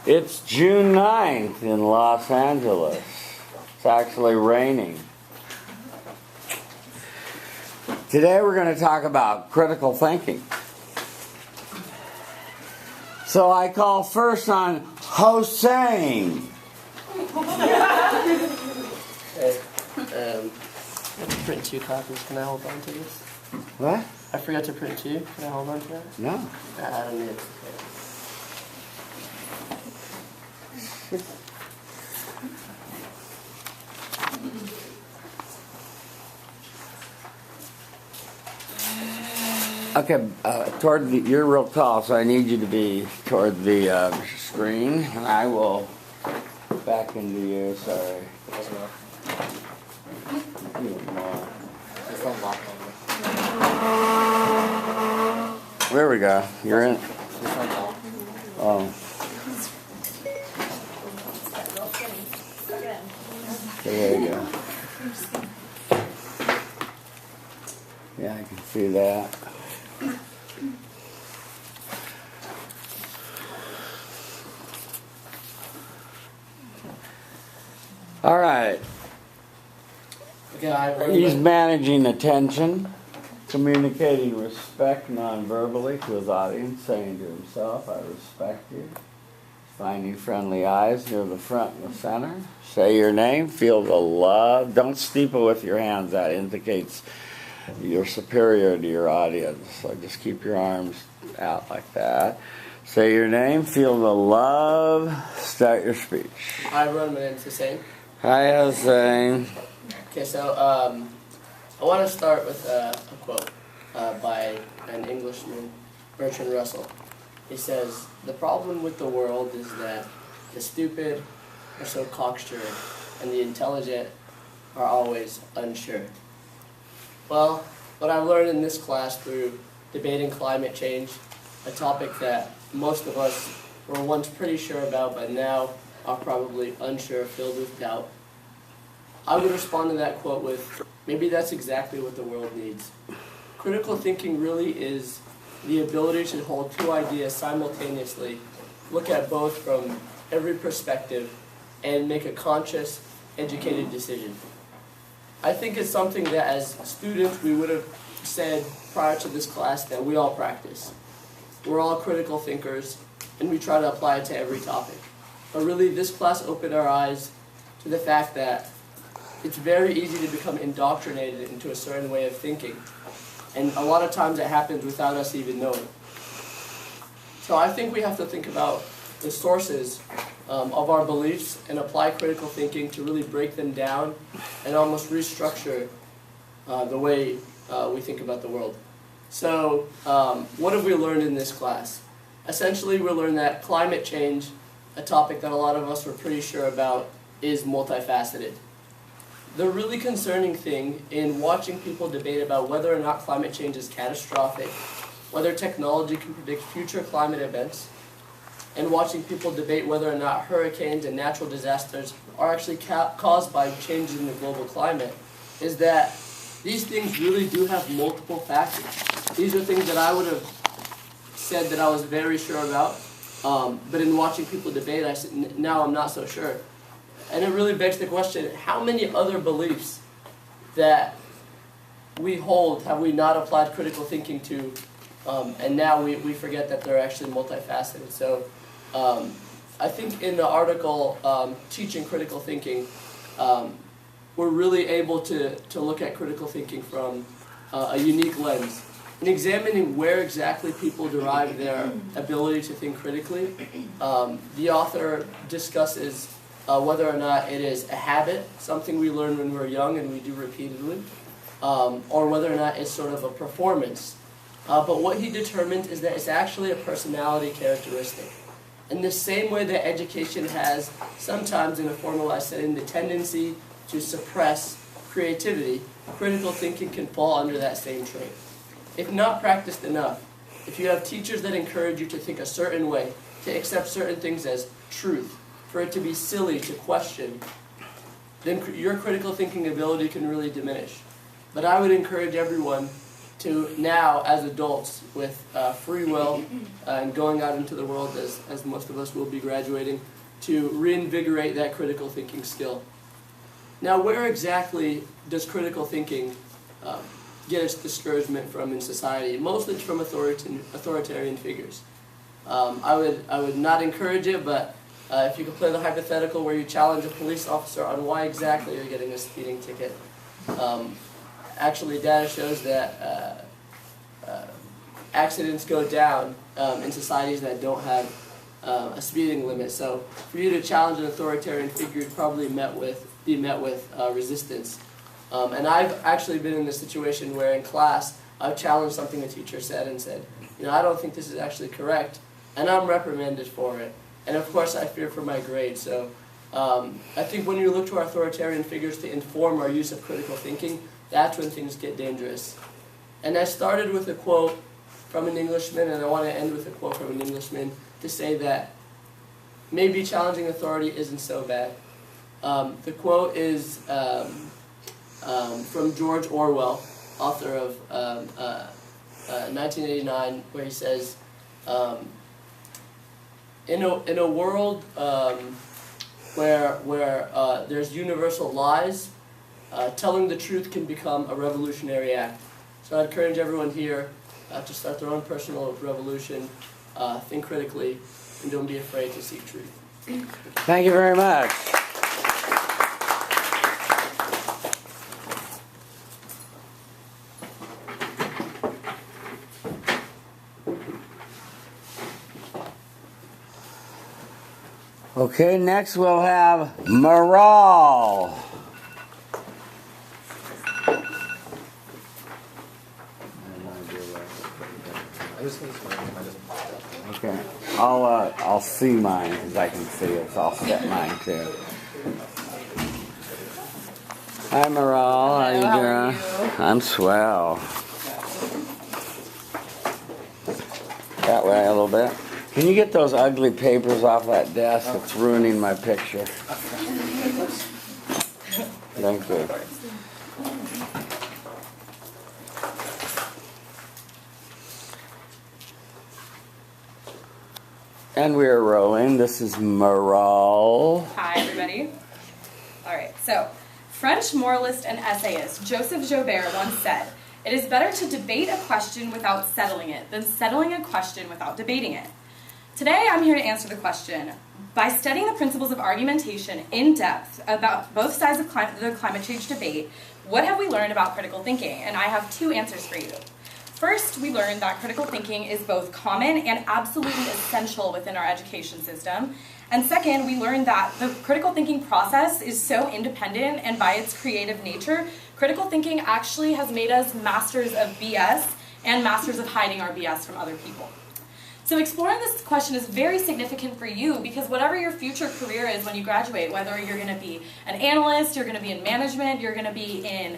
It's June 9th in Los Angeles. It's actually raining. Today we're going to talk about critical thinking. So I call first on Hossein. Hey, I have to print 2 copies. Can I hold on to this? What? I forgot to print 2. Can I hold on to that? No. I don't need it. Okay, you're real tall, so I need you to be toward the screen, and I will back into you. Sorry. There we go. You're in. Oh. There you go. Yeah, I can see that. All right. He's managing attention, communicating respect non-verbally to his audience, saying to himself, I respect you. Finding friendly eyes near the front and the center. Say your name, feel the love. Don't steeple with your hands. That indicates you're superior to your audience. So just keep your arms out like that. Say your name, feel the love. Start your speech. Hi everyone, my name is Hussein. Hi, Hussein. Okay, so I want to start with a quote by an Englishman, Bertrand Russell. He says, "The problem with the world is that the stupid are so cocksure and the intelligent are always unsure." Well, what I've learned in this class through debating climate change, a topic that most of us were once pretty sure about but now are probably unsure, filled with doubt, I would respond to that quote with, maybe that's exactly what the world needs. Critical thinking really is the ability to hold 2 ideas simultaneously, look at both from every perspective, and make a conscious, educated decision. I think it's something that as students we would have said prior to this class that we all practice. We're all critical thinkers, and we try to apply it to every topic. But really, this class opened our eyes to the fact that it's very easy to become indoctrinated into a certain way of thinking. And a lot of times it happens without us even knowing. So I think we have to think about the sources of our beliefs and apply critical thinking to really break them down and almost restructure the way we think about the world. So what have we learned in this class? Essentially, we learned that climate change, a topic that a lot of us were pretty sure about, is multifaceted. The really concerning thing in watching people debate about whether or not climate change is catastrophic, whether technology can predict future climate events, and watching people debate whether or not hurricanes and natural disasters are actually caused by changes in the global climate, is that these things really do have multiple factors. These are things that I would have said that I was very sure about, but in watching people debate, I said, now I'm not so sure. And it really begs the question, how many other beliefs that we hold have we not applied critical thinking to, and now we forget that they're actually multifaceted. So I think in the article, Teaching Critical Thinking, we're really able to look at critical thinking from a unique lens. In examining where exactly people derive their ability to think critically, the author discusses whether or not it is a habit, something we learn when we're young and we do repeatedly, or whether or not it's sort of a performance. But what he determines is that it's actually a personality characteristic. In the same way that education has, sometimes in a formalized setting, the tendency to suppress creativity, critical thinking can fall under that same trait. If not practiced enough, if you have teachers that encourage you to think a certain way, to accept certain things as truth, for it to be silly to question, then your critical thinking ability can really diminish. But I would encourage everyone to now, as adults, with free will and going out into the world, as most of us will be graduating, to reinvigorate that critical thinking skill. Now, where exactly does critical thinking get its discouragement from in society? Mostly from authoritarian figures. I would not encourage it, but if you could play the hypothetical where you challenge a police officer on why exactly you're getting a speeding ticket. Actually, data shows that accidents go down in societies that don't have a speeding limit. So for you to challenge an authoritarian figure, you'd probably be met with resistance. And I've actually been in this situation where in class I've challenged something a teacher said and said, I don't think this is actually correct, and I'm reprimanded for it. And of course I fear for my grade. So I think when you look to our authoritarian figures to inform our use of critical thinking, that's when things get dangerous. And I started with a quote from an Englishman, and I want to end with a quote from an Englishman to say that maybe challenging authority isn't so bad. The quote is from George Orwell, author of 1989, where he says, in a world where there's universal lies, telling the truth can become a revolutionary act. So I encourage everyone here to start their own personal revolution, think critically, and don't be afraid to seek truth. Thank you very much. Okay, next we'll have morale. Okay, I'll see mine because I can see it, so I'll set mine too. Hi, morale. How you doing? I'm swell. That way a little bit. Can you get those ugly papers off that desk? It's ruining my picture. Thank you. And we're rolling. This is morale. Hi, everybody. All right, so French moralist and essayist Joseph Joubert once said, "It is better to debate a question without settling it than settling a question without debating it." Today, I'm here to answer the question, by studying the principles of argumentation in depth about both sides of the climate change debate, what have we learned about critical thinking? And I have two answers for you. First, we learned that critical thinking is both common and absolutely essential within our education system. And second, we learned that the critical thinking process is so independent, and by its creative nature, critical thinking actually has made us masters of BS and masters of hiding our BS from other people. So exploring this question is very significant for you because whatever your future career is when you graduate, whether you're going to be an analyst, you're going to be in management, you're going to be in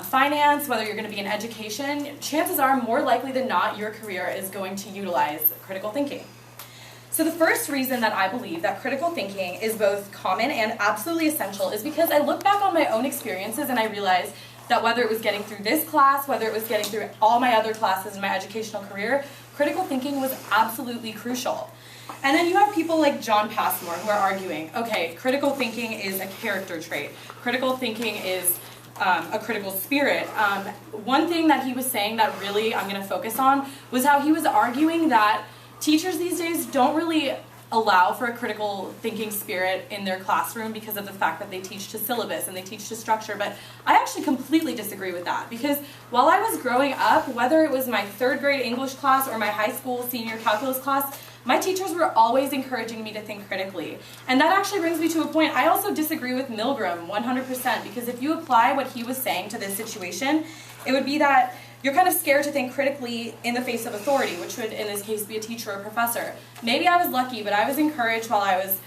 finance, whether you're going to be in education, chances are more likely than not your career is going to utilize critical thinking. So the first reason that I believe that critical thinking is both common and absolutely essential is because I look back on my own experiences and I realize that whether it was getting through this class, whether it was getting through all my other classes in my educational career, critical thinking was absolutely crucial. And then you have people like John Passmore who are arguing, okay, critical thinking is a character trait. Critical thinking is a critical spirit. One thing that he was saying that really I'm going to focus on was how he was arguing that teachers these days don't really allow for a critical thinking spirit in their classroom because of the fact that they teach to syllabus and they teach to structure. But I actually completely disagree with that because while I was growing up, whether it was my third grade English class or my high school senior calculus class, my teachers were always encouraging me to think critically. And that actually brings me to a point. I also disagree with Milgram 100% because if you apply what he was saying to this situation, it would be that you're kind of scared to think critically in the face of authority, which would in this case be a teacher or a professor. Maybe I was lucky, but I was encouraged while I was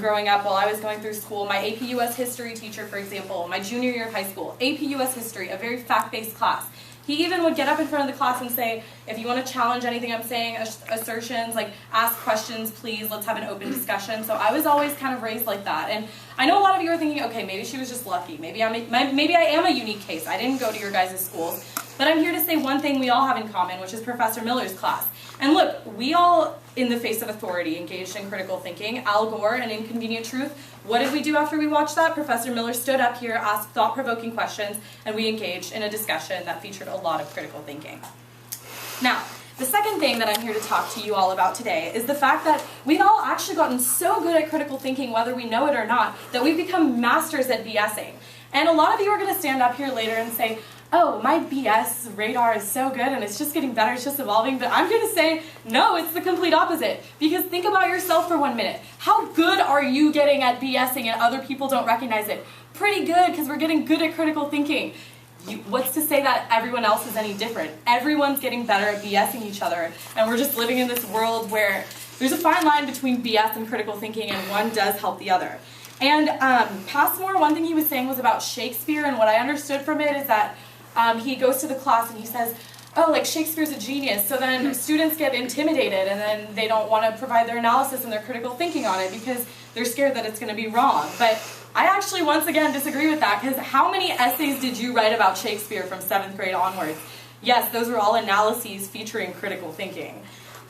growing up, while I was going through school. My AP US history teacher, for example, my junior year of high school, AP US history, a very fact-based class. He even would get up in front of the class and say, if you want to challenge anything I'm saying, assertions, like ask questions, please, let's have an open discussion. So I was always kind of raised like that. And I know a lot of you are thinking, okay, maybe she was just lucky. Maybe I am a unique case. I didn't go to your guys' schools. But I'm here to say one thing we all have in common, which is Professor Miller's class. And look, we all, in the face of authority, engaged in critical thinking. Al Gore and Inconvenient Truth. What did we do after we watched that? Professor Miller stood up here, asked thought-provoking questions, and we engaged in a discussion that featured a lot of critical thinking. Now, the second thing that I'm here to talk to you all about today is the fact that we've all actually gotten so good at critical thinking, whether we know it or not, that we've become masters at BSing. And a lot of you are going to stand up here later and say, oh, my BS radar is so good and it's just getting better, it's just evolving. But I'm going to say, no, it's the complete opposite. Because think about yourself for 1 minute. How good are you getting at BSing and other people don't recognize it? Pretty good, because we're getting good at critical thinking. What's to say that everyone else is any different? Everyone's getting better at BSing each other, and we're just living in this world where there's a fine line between BS and critical thinking, and one does help the other. And Passmore, one thing he was saying was about Shakespeare, and what I understood from it is that he goes to the class and he says, oh, like Shakespeare's a genius, so then students get intimidated and then they don't want to provide their analysis and their critical thinking on it because they're scared that it's going to be wrong. But I actually, once again, disagree with that, because how many essays did you write about Shakespeare from 7th grade onwards? Yes, those were all analyses featuring critical thinking.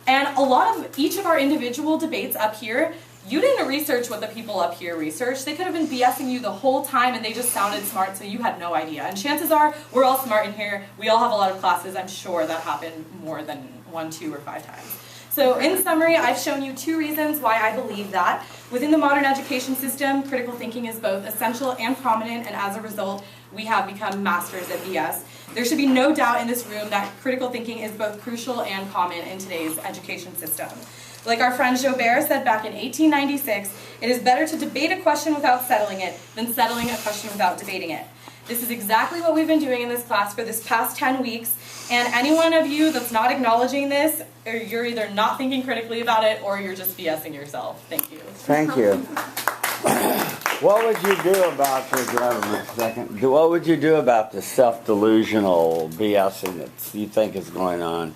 And a lot of each of our individual debates up here, you didn't research what the people up here researched. They could have been BSing you the whole time and they just sounded smart, so you had no idea. And chances are, we're all smart in here. We all have a lot of classes. I'm sure that happened more than 1, 2, or 5 times. So in summary, I've shown you 2 reasons why I believe that. Within the modern education system, critical thinking is both essential and prominent, and as a result, we have become masters at BS. There should be no doubt in this room that critical thinking is both crucial and common in today's education system. Like our friend Joubert said back in 1896, it is better to debate a question without settling it than settling a question without debating it. This is exactly what we've been doing in this class for this past 10 weeks, and any one of you that's not acknowledging this, or you're either not thinking critically about it, or you're just BSing yourself. Thank you. Thank you. What would you do about what would you do about the self-delusional BSing that you think is going on?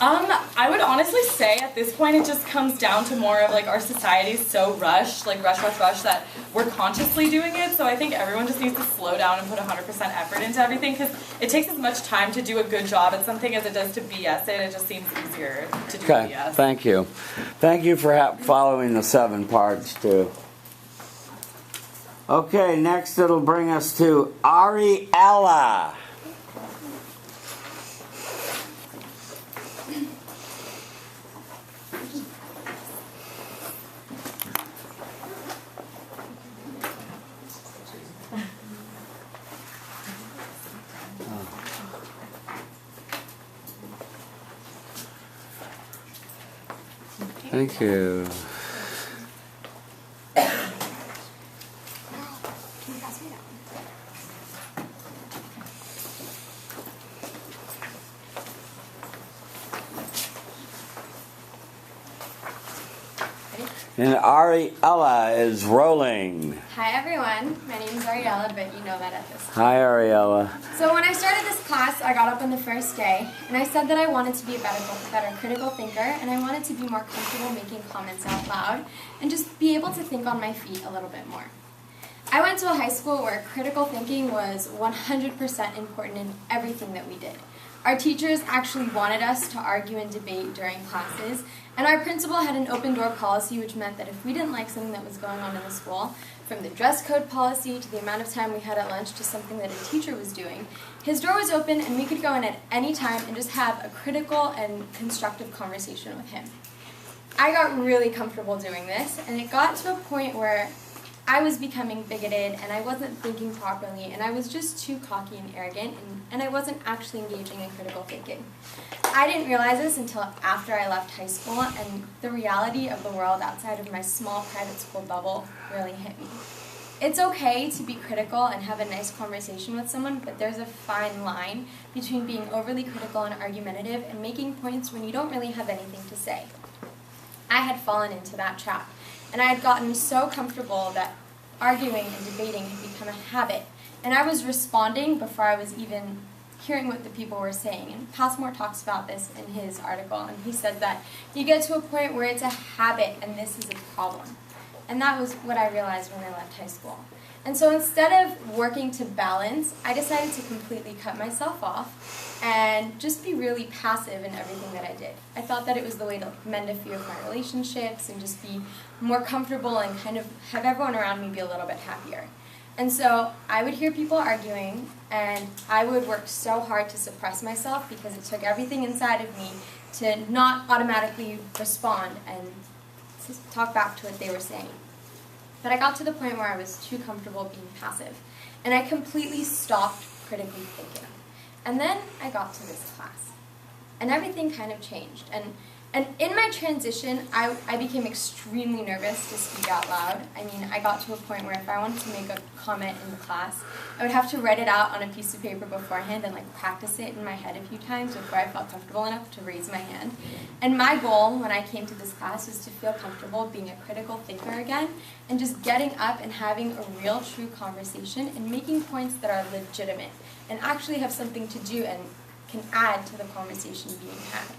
I would honestly say at this point it just comes down to more of like our society is so rushed, like rush, that we're consciously doing it. So I think everyone just needs to slow down and put 100% effort into everything, because it takes as much time to do a good job at something as it does to BS it. It just seems easier to do BS. Thank you. Thank you for following the 7 parts too. Okay, next it'll bring us to Ariela. Thank you. And Ariela is rolling. Hi everyone, my name is Ariela, but you know that at this time. Hi Ariela. So when I started this class, I got up on the first day, and I said that I wanted to be a better critical thinker, and I wanted to be more comfortable making comments out loud, and just be able to think on my feet a little bit more. I went to a high school where critical thinking was 100% important in everything that we did. Our teachers actually wanted us to argue and debate during classes, and our principal had an open door policy, which meant that if we didn't like something that was going on in the school, from the dress code policy to the amount of time we had at lunch to something that a teacher was doing, his door was open and we could go in at any time and just have a critical and constructive conversation with him. I got really comfortable doing this, and it got to a point where I was becoming bigoted and I wasn't thinking properly, and I was just too cocky and arrogant, and I wasn't actually engaging in critical thinking. I didn't realize this until after I left high school, and the reality of the world outside of my small private school bubble really hit me. It's okay to be critical and have a nice conversation with someone, but there's a fine line between being overly critical and argumentative and making points when you don't really have anything to say. I had fallen into that trap, and I had gotten so comfortable that arguing and debating had become a habit, and I was responding before I was even hearing what the people were saying. And Passmore talks about this in his article, and he says that you get to a point where it's a habit and this is a problem. And that was what I realized when I left high school. And so instead of working to balance, I decided to completely cut myself off and just be really passive in everything that I did. I thought that it was the way to mend a few of my relationships and just be more comfortable and kind of have everyone around me be a little bit happier. And so I would hear people arguing, and I would work so hard to suppress myself because it took everything inside of me to not automatically respond and to talk back to what they were saying. But I got to the point where I was too comfortable being passive, and I completely stopped critically thinking. And then I got to this class, and everything kind of changed. And in my transition, I became extremely nervous to speak out loud. I mean, I got to a point where if I wanted to make a comment in the class, I would have to write it out on a piece of paper beforehand and like practice it in my head a few times before I felt comfortable enough to raise my hand. And my goal when I came to this class was to feel comfortable being a critical thinker again and just getting up and having a real, true conversation and making points that are legitimate and actually have something to do and can add to the conversation being had.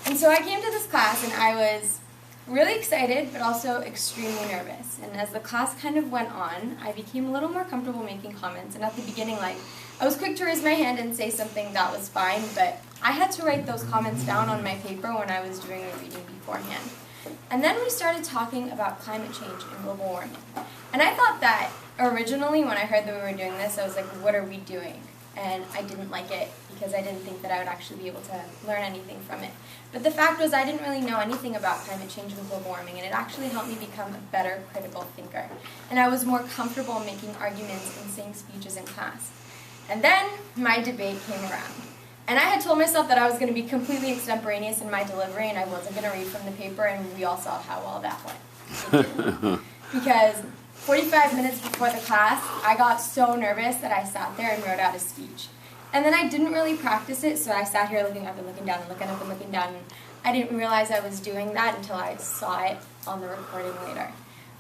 And so I came to this class and I was really excited but also extremely nervous. And as the class kind of went on, I became a little more comfortable making comments. And at the beginning, like, I was quick to raise my hand and say something that was fine, but I had to write those comments down on my paper when I was doing a reading beforehand. And then we started talking about climate change and global warming. And I thought that originally when I heard that we were doing this, I was like, what are we doing? And I didn't like it because I didn't think that I would actually be able to learn anything from it. But the fact was I didn't really know anything about climate change and global warming, and it actually helped me become a better critical thinker. And I was more comfortable making arguments and saying speeches in class. And then my debate came around. And I had told myself that I was going to be completely extemporaneous in my delivery and I wasn't going to read from the paper, and we all saw how well that went. Because 45 minutes before the class, I got so nervous that I sat there and wrote out a speech. And then I didn't really practice it, so I sat here looking up and looking down and looking up and looking down, and I didn't realize I was doing that until I saw it on the recording later.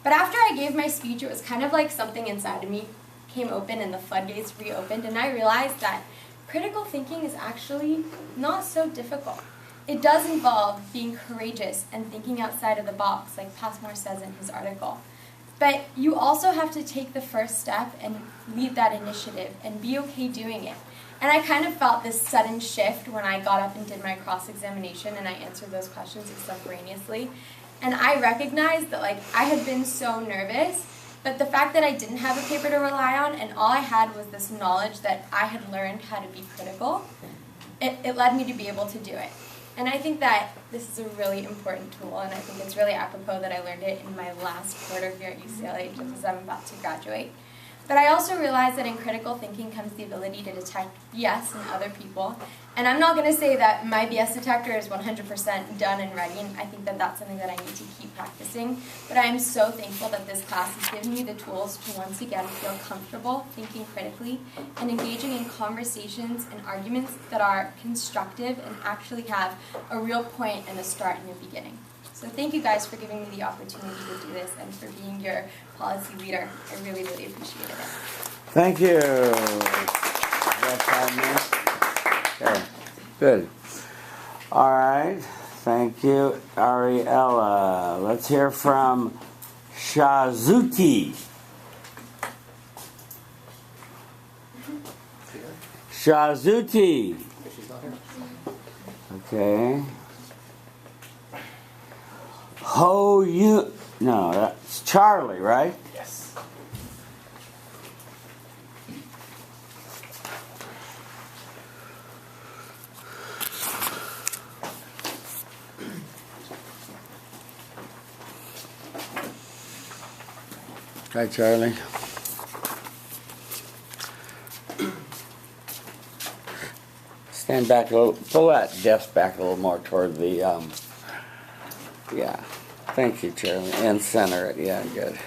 But after I gave my speech, it was kind of like something inside of me came open and the floodgates reopened, and I realized that critical thinking is actually not so difficult. It does involve being courageous and thinking outside of the box, like Passmore says in his article. But you also have to take the first step and lead that initiative and be okay doing it. And I kind of felt this sudden shift when I got up and did my cross-examination and I answered those questions extemporaneously. And I recognized that I had been so nervous, but the fact that I didn't have a paper to rely on and all I had was this knowledge that I had learned how to be critical, it led me to be able to do it. And I think that this is a really important tool, and I think it's really apropos that I learned it in my last quarter here at UCLA, just as I'm about to graduate. But I also realized that in critical thinking comes the ability to detect BS in other people. And I'm not going to say that my BS detector is 100% done and ready, and I think that that's something that I need to keep practicing. But I am so thankful that this class has given me the tools to once again feel comfortable thinking critically and engaging in conversations and arguments that are constructive and actually have a real point and a start and a beginning. So thank you guys for giving me the opportunity to do this and for being your policy leader. I really, really appreciated it. Thank you. That's 5 minutes. Okay, good. All right, thank you, Ariela. Let's hear from Shazuki. Shazuki. Okay. No, that's Charlie, right? Yes. Hi, Charlie. Stand back a little, pull that desk back a little more toward the, yeah. Thank you, Charlie. And center it, yeah, good.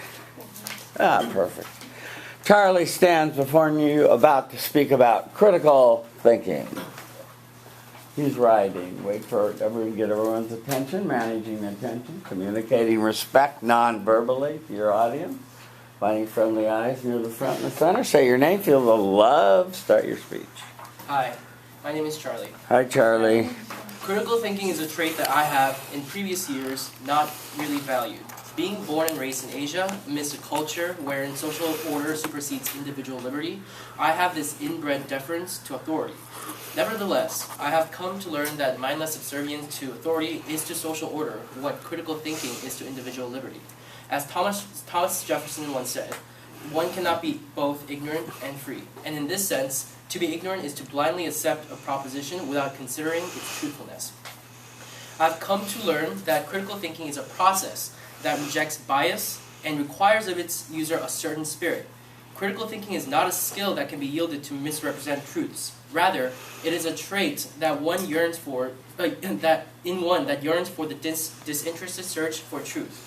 Perfect. Charlie stands before you about to speak about critical thinking. He's writing, wait for everyone to get everyone's attention, managing attention, communicating respect non-verbally to your audience, finding friendly eyes near the front and the center. Say your name, feel the love, start your speech. Hi, my name is Charlie. Hi, Charlie. Critical thinking is a trait that I have, in previous years, not really valued. Being born and raised in Asia, amidst a culture wherein social order supersedes individual liberty, I have this inbred deference to authority. Nevertheless, I have come to learn that mindless subservience to authority is to social order what critical thinking is to individual liberty. As Thomas Jefferson once said, one cannot be both ignorant and free. And in this sense, to be ignorant is to blindly accept a proposition without considering its truthfulness. I've come to learn that critical thinking is a process that rejects bias and requires of its user a certain spirit. Critical thinking is not a skill that can be yielded to misrepresent truths. Rather, it is a trait that one yearns for, that yearns for the disinterested search for truth.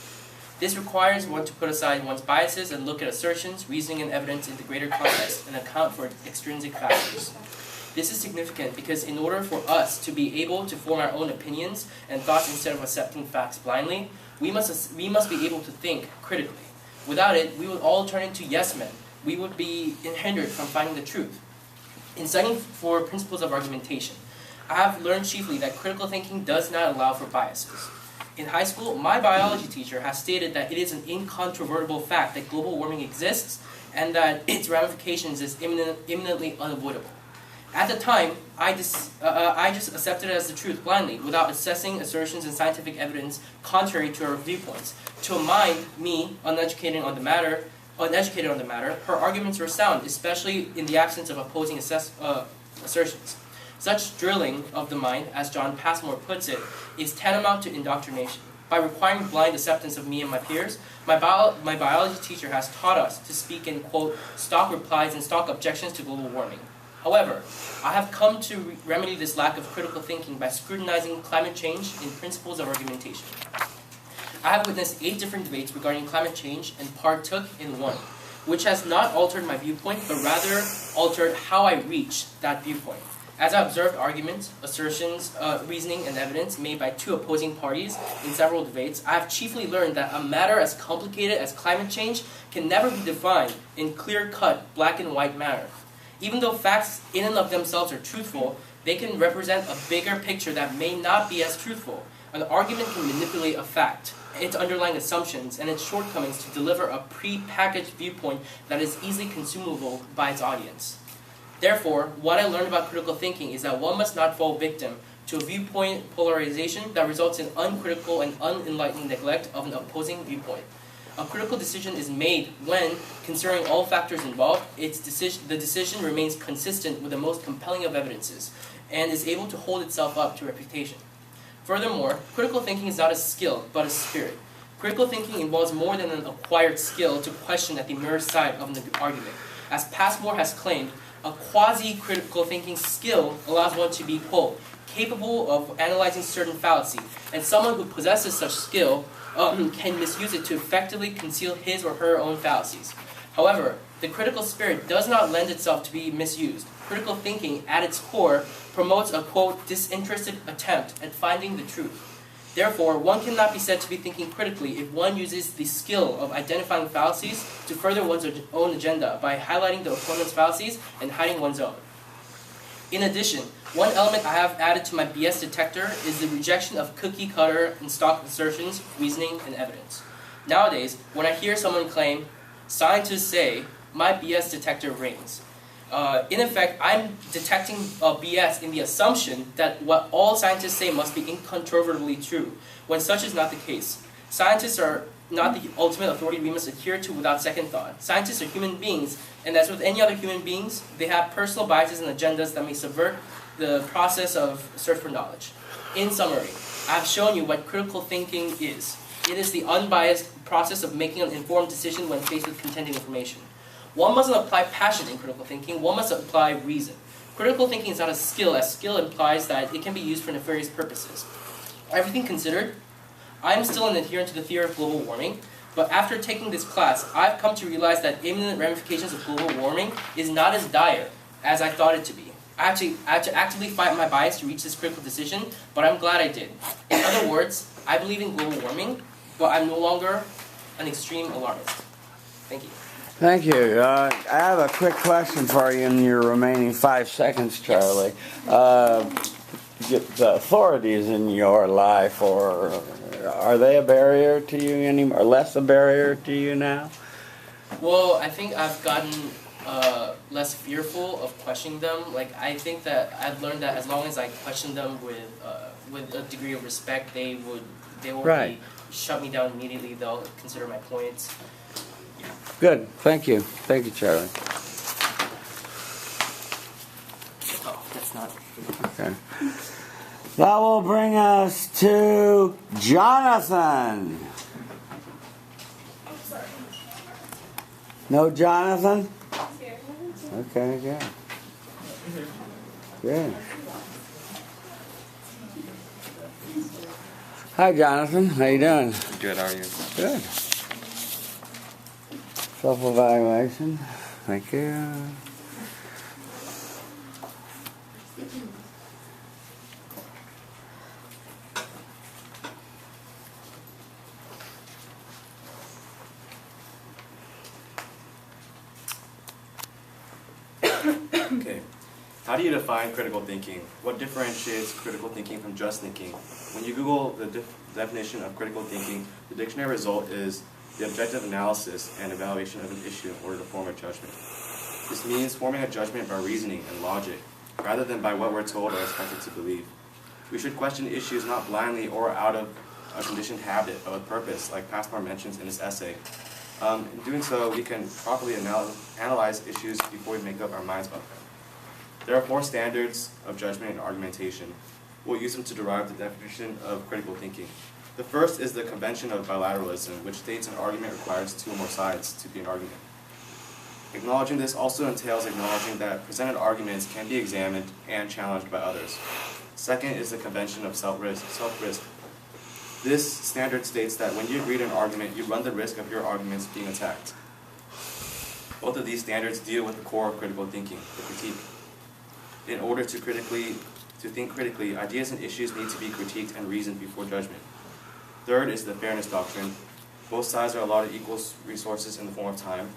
This requires one to put aside one's biases and look at assertions, reasoning, and evidence in the greater context and account for extrinsic factors. This is significant because in order for us to be able to form our own opinions and thoughts instead of accepting facts blindly, we must be able to think critically. Without it, we would all turn into yes men. We would be hindered from finding the truth. In studying for principles of argumentation, I have learned chiefly that critical thinking does not allow for biases. In high school, my biology teacher has stated that it is an incontrovertible fact that global warming exists and that its ramifications is imminently unavoidable. At the time, I just accepted it as the truth blindly, without assessing assertions and scientific evidence contrary to her viewpoints. To a mind, me, uneducated on the matter, her arguments were sound, especially in the absence of opposing assertions. Such drilling of the mind, as John Passmore puts it, is tantamount to indoctrination. By requiring blind acceptance of me and my peers, my biology teacher has taught us to speak in, quote, stock replies and stock objections to global warming. However, I have come to remedy this lack of critical thinking by scrutinizing climate change in principles of argumentation. I have witnessed 8 different debates regarding climate change and partook in one, which has not altered my viewpoint, but rather altered how I reach that viewpoint. As I observed arguments, assertions, reasoning, and evidence made by 2 opposing parties in several debates, I have chiefly learned that a matter as complicated as climate change can never be defined in clear-cut, black and white manner. Even though facts in and of themselves are truthful, they can represent a bigger picture that may not be as truthful. An argument can manipulate a fact, its underlying assumptions, and its shortcomings to deliver a pre-packaged viewpoint that is easily consumable by its audience. Therefore, what I learned about critical thinking is that one must not fall victim to a viewpoint polarization that results in uncritical and unenlightened neglect of an opposing viewpoint. A critical decision is made when, considering all factors involved, the decision remains consistent with the most compelling of evidences, and is able to hold itself up to reputation. Furthermore, critical thinking is not a skill, but a spirit. Critical thinking involves more than an acquired skill to question at the mirror side of an argument. As Passmore has claimed, a quasi-critical thinking skill allows one to be, quote, capable of analyzing certain fallacy, and someone who possesses such skill can misuse it to effectively conceal his or her own fallacies. However, the critical spirit does not lend itself to be misused. Critical thinking, at its core, promotes a, quote, disinterested attempt at finding the truth. Therefore, one cannot be said to be thinking critically if one uses the skill of identifying fallacies to further one's own agenda by highlighting the opponent's fallacies and hiding one's own. In addition, one element I have added to my BS detector is the rejection of cookie-cutter and stock assertions, reasoning, and evidence. Nowadays, when I hear someone claim, scientists say, my BS detector rings. In effect, I'm detecting BS in the assumption that what all scientists say must be incontrovertibly true, when such is not the case. Scientists are not the ultimate authority we must adhere to without second thought. Scientists are human beings, and as with any other human beings, they have personal biases and agendas that may subvert the process of search for knowledge. In summary, I have shown you what critical thinking is. It is the unbiased process of making an informed decision when faced with contending information. One mustn't apply passion in critical thinking, one must apply reason. Critical thinking is not a skill, as skill implies that it can be used for nefarious purposes. Everything considered, I am still an adherent to the theory of global warming, but after taking this class, I've come to realize that imminent ramifications of global warming is not as dire as I thought it to be. I had to actively fight my bias to reach this critical decision, but I'm glad I did. In other words, I believe in global warming, but I'm no longer an extreme alarmist. Thank you. Thank you. I have a quick question for you in your remaining 5 seconds, Charlie. The authorities in your life or are they a barrier to you anymore, or less a barrier to you now? Well, I think I've gotten less fearful of questioning them. Like, I think that I've learned that as long as I question them with a degree of respect, they won't Right. shut me down immediately. They'll consider my points. Good, thank you. Thank you, Charlie. Oh, that's not. Okay. That will bring us to Jonathan. No Jonathan? Okay, good. Good. Hi, Jonathan. How you doing? Good, how are you? Good. Self-evaluation. Thank you. Okay. How do you define critical thinking? What differentiates critical thinking from just thinking? When you Google the definition of critical thinking, the dictionary result is the objective analysis and evaluation of an issue in order to form a judgment. This means forming a judgment by reasoning and logic, rather than by what we're told or expected to believe. We should question issues not blindly or out of a conditioned habit, but with purpose, like Passmore mentions in his essay. In doing so, we can properly analyze issues before we make up our minds about them. There are 4 standards of judgment and argumentation. We'll use them to derive the definition of critical thinking. The first is the convention of bilateralism, which states an argument requires 2 or more sides to be an argument. Acknowledging this also entails acknowledging that presented arguments can be examined and challenged by others. Second is the convention of self-risk. This standard states that when you agree to an argument, you run the risk of your arguments being attacked. Both of these standards deal with the core of critical thinking, the critique. In order to think critically, ideas and issues need to be critiqued and reasoned before judgment. Third is the fairness doctrine. Both sides are allotted equal resources in the form of time.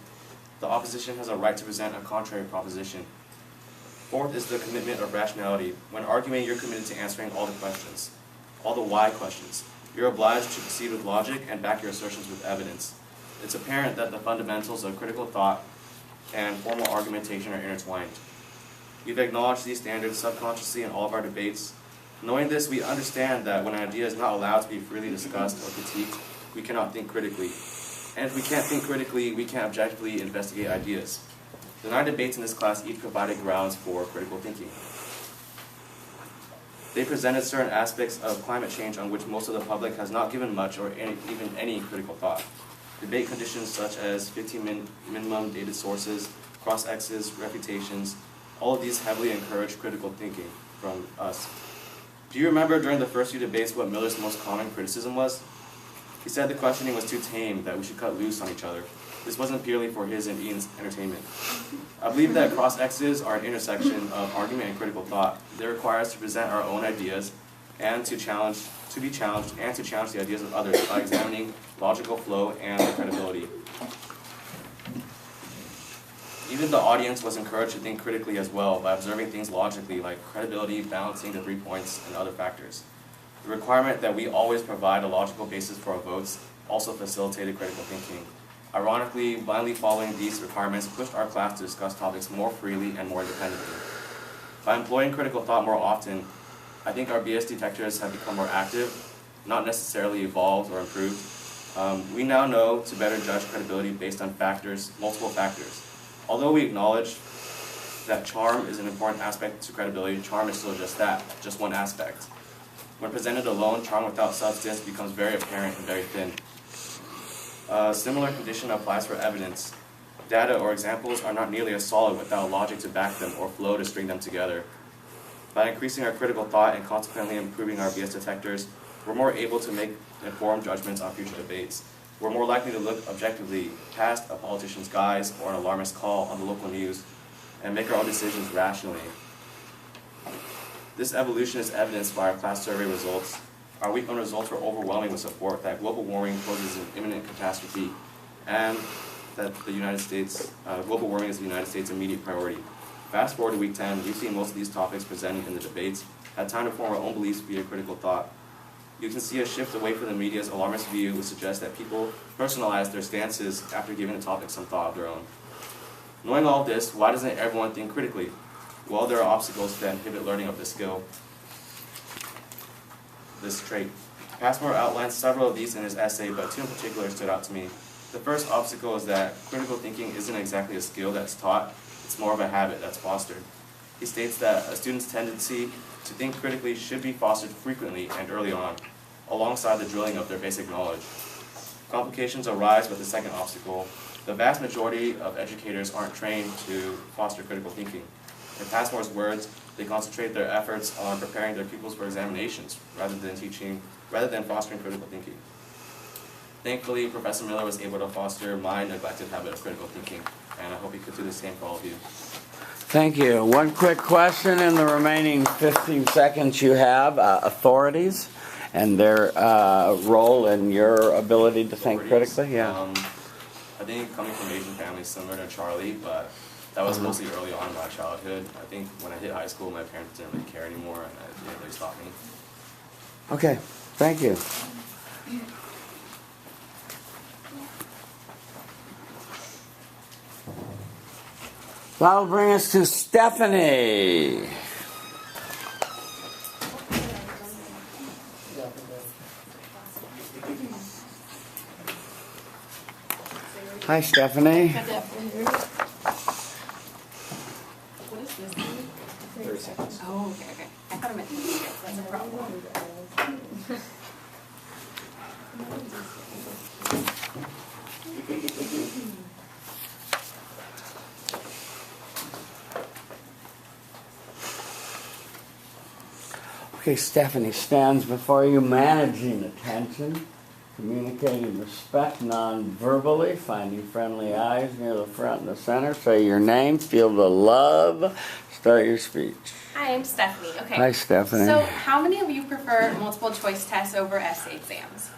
The opposition has a right to present a contrary proposition. Fourth is the commitment of rationality. When arguing, you're committed to answering all the questions, all the why questions. You're obliged to proceed with logic and back your assertions with evidence. It's apparent that the fundamentals of critical thought and formal argumentation are intertwined. We've acknowledged these standards subconsciously in all of our debates. Knowing this, we understand that when an idea is not allowed to be freely discussed or critiqued, we cannot think critically. And if we can't think critically, we can't objectively investigate ideas. The 9 debates in this class each provided grounds for critical thinking. They presented certain aspects of climate change on which most of the public has not given much or even any critical thought. Debate conditions such as 15 minimum dated sources, cross-X's, reputations, all of these heavily encourage critical thinking from us. Do you remember during the first few debates what Miller's most common criticism was? He said the questioning was too tame, that we should cut loose on each other. This wasn't purely for his and Ian's entertainment. I believe that cross-X's are an intersection of argument and critical thought. They require us to present our own ideas and to be challenged and to challenge the ideas of others by examining logical flow and their credibility. Even the audience was encouraged to think critically as well by observing things logically like credibility, balancing the 3 points, and other factors. The requirement that we always provide a logical basis for our votes also facilitated critical thinking. Ironically, blindly following these requirements pushed our class to discuss topics more freely and more independently. By employing critical thought more often, I think our BS detectors have become more active, not necessarily evolved or improved. We now know to better judge credibility based on multiple factors. Although we acknowledge that charm is an important aspect to credibility, charm is still just that, just one aspect. When presented alone, charm without substance becomes very apparent and very thin. A similar condition applies for evidence. Data or examples are not nearly as solid without logic to back them or flow to string them together. By increasing our critical thought and consequently improving our BS detectors, we're more able to make informed judgments on future debates. We're more likely to look objectively past a politician's guise or an alarmist call on the local news and make our own decisions rationally. This evolution is evidenced by our class survey results. Our week-one results were overwhelming with support that global warming poses an imminent catastrophe and that global warming is the United States' immediate priority. Fast forward to week 10, we've seen most of these topics presented in the debates, had time to form our own beliefs via critical thought. You can see a shift away from the media's alarmist view, which suggests that people personalize their stances after giving a topic some thought of their own. Knowing all of this, why doesn't everyone think critically? Well, there are obstacles that inhibit learning of this skill, this trait. Passmore outlines several of these in his essay, but two in particular stood out to me. The first obstacle is that critical thinking isn't exactly a skill that's taught, it's more of a habit that's fostered. He states that a student's tendency to think critically should be fostered frequently and early on, alongside the drilling of their basic knowledge. Complications arise with the second obstacle. The vast majority of educators aren't trained to foster critical thinking. In Passmore's words, they concentrate their efforts on preparing their pupils for examinations rather than fostering critical thinking. Thankfully, Professor Miller was able to foster my neglected habit of critical thinking, and I hope he could do the same for all of you. Thank you. One quick question in the remaining 15 seconds you have. Authorities and their role in your ability to think critically? Yeah. I think coming from Asian families similar to Charlie, but that was mostly early on in my childhood. I think when I hit high school, my parents didn't really care anymore, and they didn't really stop me. Okay. Thank you. That'll bring us to Stephanie. Hi, Stephanie. What is this? 30 seconds. Oh, okay. I thought I meant to eat it. That's a problem. Okay, Stephanie stands before you, managing attention, communicating respect non-verbally, finding friendly eyes near the front and the center. Say your name, feel the love. Start your speech. Hi, I'm Stephanie. Okay. Hi, Stephanie. So, how many of you prefer multiple choice tests over essay exams?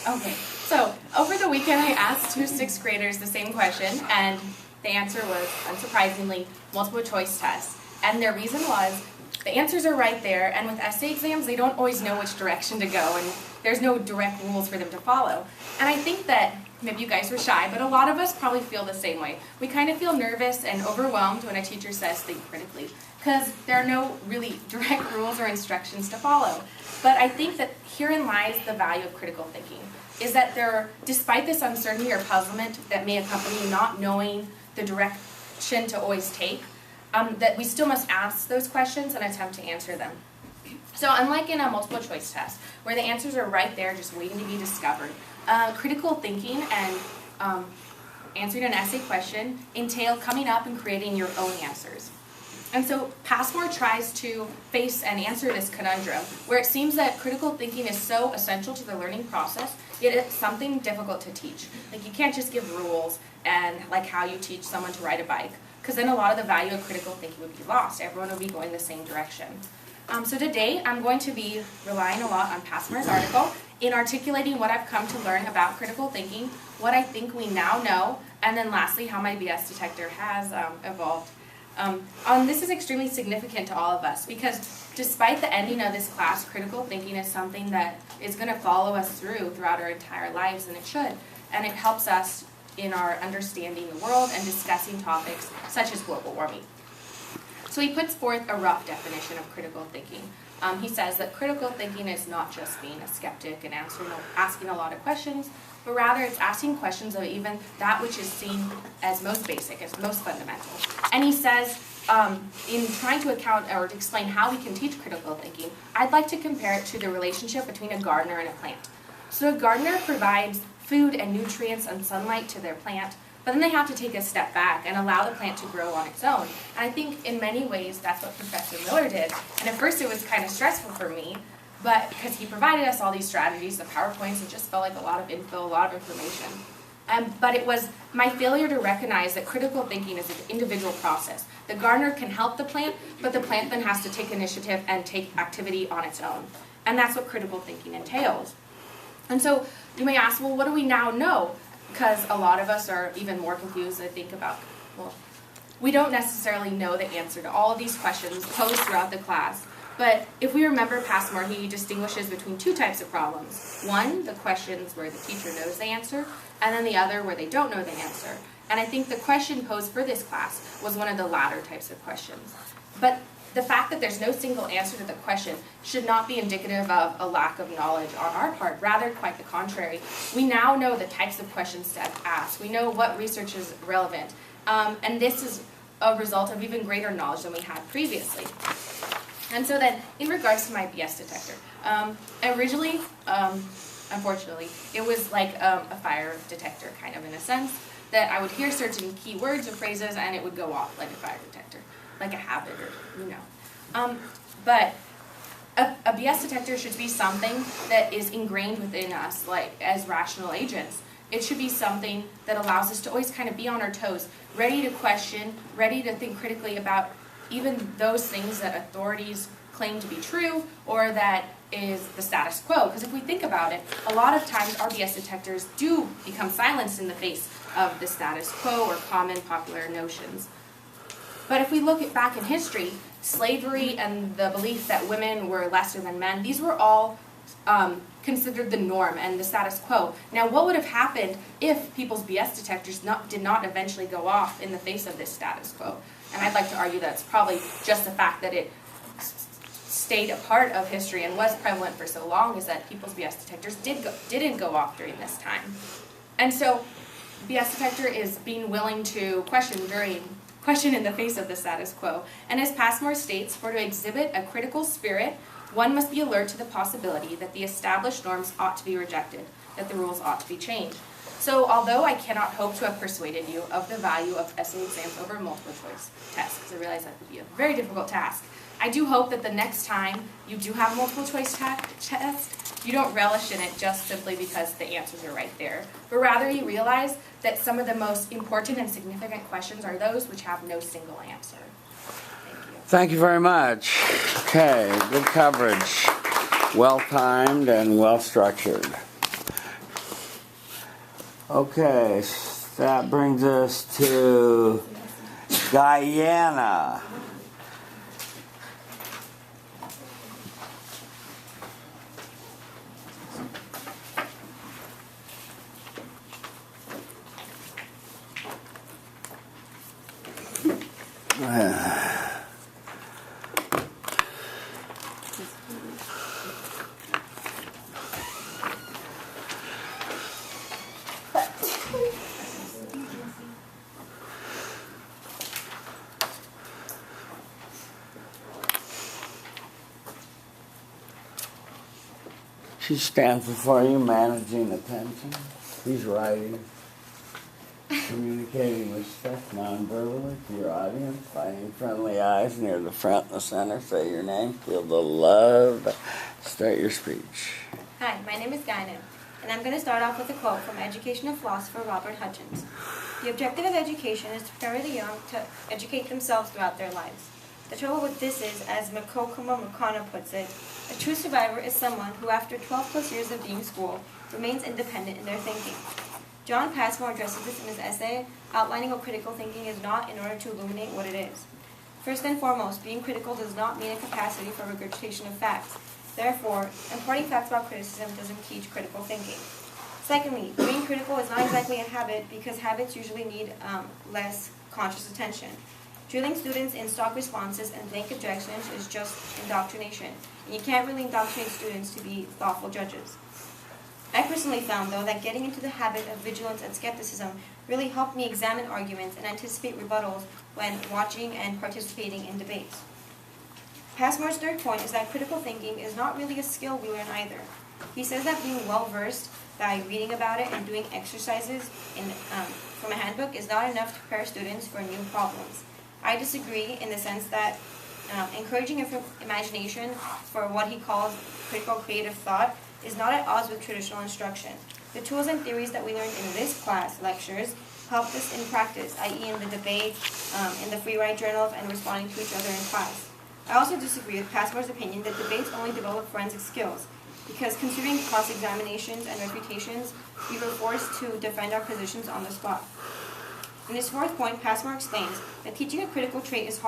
Okay. So, over the weekend, I asked two 6th graders the same question, and the answer was, unsurprisingly, multiple choice tests. And their reason was, the answers are right there, and with essay exams, they don't always know which direction to go, and there's no direct rules for them to follow. And I think that maybe you guys were shy, but a lot of us probably feel the same way. We kind of feel nervous and overwhelmed when a teacher says think critically, because there are no really direct rules or instructions to follow. But I think that herein lies the value of critical thinking, is that despite this uncertainty or puzzlement that may accompany not knowing the direction to always take, that we still must ask those questions and attempt to answer them. So unlike in a multiple choice test, where the answers are right there just waiting to be discovered, critical thinking and answering an essay question entail coming up and creating your own answers. And so Passmore tries to face and answer this conundrum, where it seems that critical thinking is so essential to the learning process, yet it's something difficult to teach. Like, you can't just give rules and like how you teach someone to ride a bike, because then a lot of the value of critical thinking would be lost. Everyone would be going the same direction. So today, I'm going to be relying a lot on Passmore's article in articulating what I've come to learn about critical thinking, what I think we now know, and then lastly, how my BS detector has evolved. This is extremely significant to all of us, because despite the ending of this class, critical thinking is something that is going to follow us throughout our entire lives, and it should. And it helps us in our understanding the world and discussing topics such as global warming. So he puts forth a rough definition of critical thinking. He says that critical thinking is not just being a skeptic and asking a lot of questions, but rather it's asking questions of even that which is seen as most basic, as most fundamental. And he says, in trying to account or to explain how we can teach critical thinking, I'd like to compare it to the relationship between a gardener and a plant. So a gardener provides food and nutrients and sunlight to their plant, but then they have to take a step back and allow the plant to grow on its own. And I think in many ways that's what Professor Miller did. And at first it was kind of stressful for me, but because he provided us all these strategies, the PowerPoints, it just felt like a lot of info, a lot of information. But it was my failure to recognize that critical thinking is an individual process. The gardener can help the plant, but the plant then has to take initiative and take activity on its own. And that's what critical thinking entails. And so you may ask, well, what do we now know? Because a lot of us are even more confused, I think, about, well, we don't necessarily know the answer to all of these questions posed throughout the class. But if we remember Passmore, he distinguishes between two types of problems. One, the questions where the teacher knows the answer, and then the other where they don't know the answer. And I think the question posed for this class was one of the latter types of questions. But the fact that there's no single answer to the question should not be indicative of a lack of knowledge on our part, rather quite the contrary. We now know the types of questions to ask. We know what research is relevant. And this is a result of even greater knowledge than we had previously. And so then, in regards to my BS detector, originally, unfortunately, it was like a fire detector, kind of in a sense, that I would hear certain key words or phrases and it would go off like a fire detector, like a habit, or, you know. But a BS detector should be something that is ingrained within us, like as rational agents. It should be something that allows us to always kind of be on our toes, ready to question, ready to think critically about even those things that authorities claim to be true or that is the status quo. Because if we think about it, a lot of times our BS detectors do become silenced in the face of the status quo or common popular notions. But if we look back in history, slavery and the belief that women were lesser than men, these were all considered the norm and the status quo. Now, what would have happened if people's BS detectors did not eventually go off in the face of this status quo? And I'd like to argue that it's probably just the fact that it stayed a part of history and was prevalent for so long is that people's BS detectors didn't go off during this time. And so BS detector is being willing to question in the face of the status quo. And as Passmore states, for to exhibit a critical spirit, one must be alert to the possibility that the established norms ought to be rejected, that the rules ought to be changed. So although I cannot hope to have persuaded you of the value of essay exams over multiple choice tests, because I realize that would be a very difficult task, I do hope that the next time you do have a multiple choice test, you don't relish in it just simply because the answers are right there, but rather you realize that some of the most important and significant questions are those which have no single answer. Thank you. Thank you very much. Okay, good coverage. Well-timed and well-structured. Okay, that brings us to Guyana. She stands before you, managing attention. He's writing, communicating respect non-verbally to your audience, finding friendly eyes near the front and the center. Say your name, feel the love. Start your speech. Hi, my name is Dinah, and I'm going to start off with a quote from educational philosopher Robert Hutchins. The objective of education is to prepare the young to educate themselves throughout their lives. The trouble with this is, as Makana puts it, a true survivor is someone who, after 12 plus years of being schooled, remains independent in their thinking. John Passmore addresses this in his essay, outlining what critical thinking is not in order to illuminate what it is. First and foremost, being critical does not mean a capacity for regurgitation of facts. Therefore, imparting facts about criticism doesn't teach critical thinking. Secondly, being critical is not exactly a habit because habits usually need less conscious attention. Drilling students in stock responses and blank objections is just indoctrination, and you can't really indoctrinate students to be thoughtful judges. I personally found, though, that getting into the habit of vigilance and skepticism really helped me examine arguments and anticipate rebuttals when watching and participating in debates. Passmore's third point is that critical thinking is not really a skill we learn either. He says that being well-versed by reading about it and doing exercises from a handbook is not enough to prepare students for new problems. I disagree in the sense that encouraging imagination for what he calls critical creative thought is not at odds with traditional instruction. The tools and theories that we learned in this class lectures helped us in practice, i.e. in the debate, in the free write journals, and responding to each other in class. I also disagree with Passmore's opinion that debates only develop forensic skills, because considering cross-examinations and refutations, we were forced to defend our positions on the spot. In his fourth point, Passmore explains that teaching a critical trait is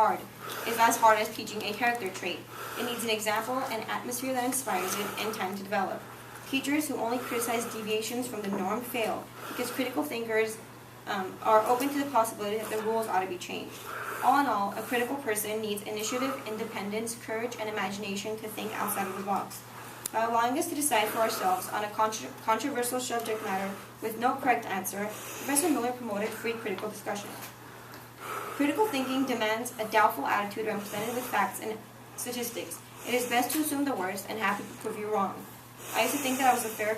as hard as teaching a character trait. It needs an example, an atmosphere that inspires it, and time to develop. Teachers who only criticize deviations from the norm fail because critical thinkers are open to the possibility that the rules ought to be changed. All in all, a critical person needs initiative, independence, courage, and imagination to think outside of the box. By allowing us to decide for ourselves on a controversial subject matter with no correct answer, Professor Miller promoted free critical discussion. Critical thinking demands a doubtful attitude when presented with facts and statistics. It is best to assume the worst and happy to prove you wrong. I used to think that I was a fair,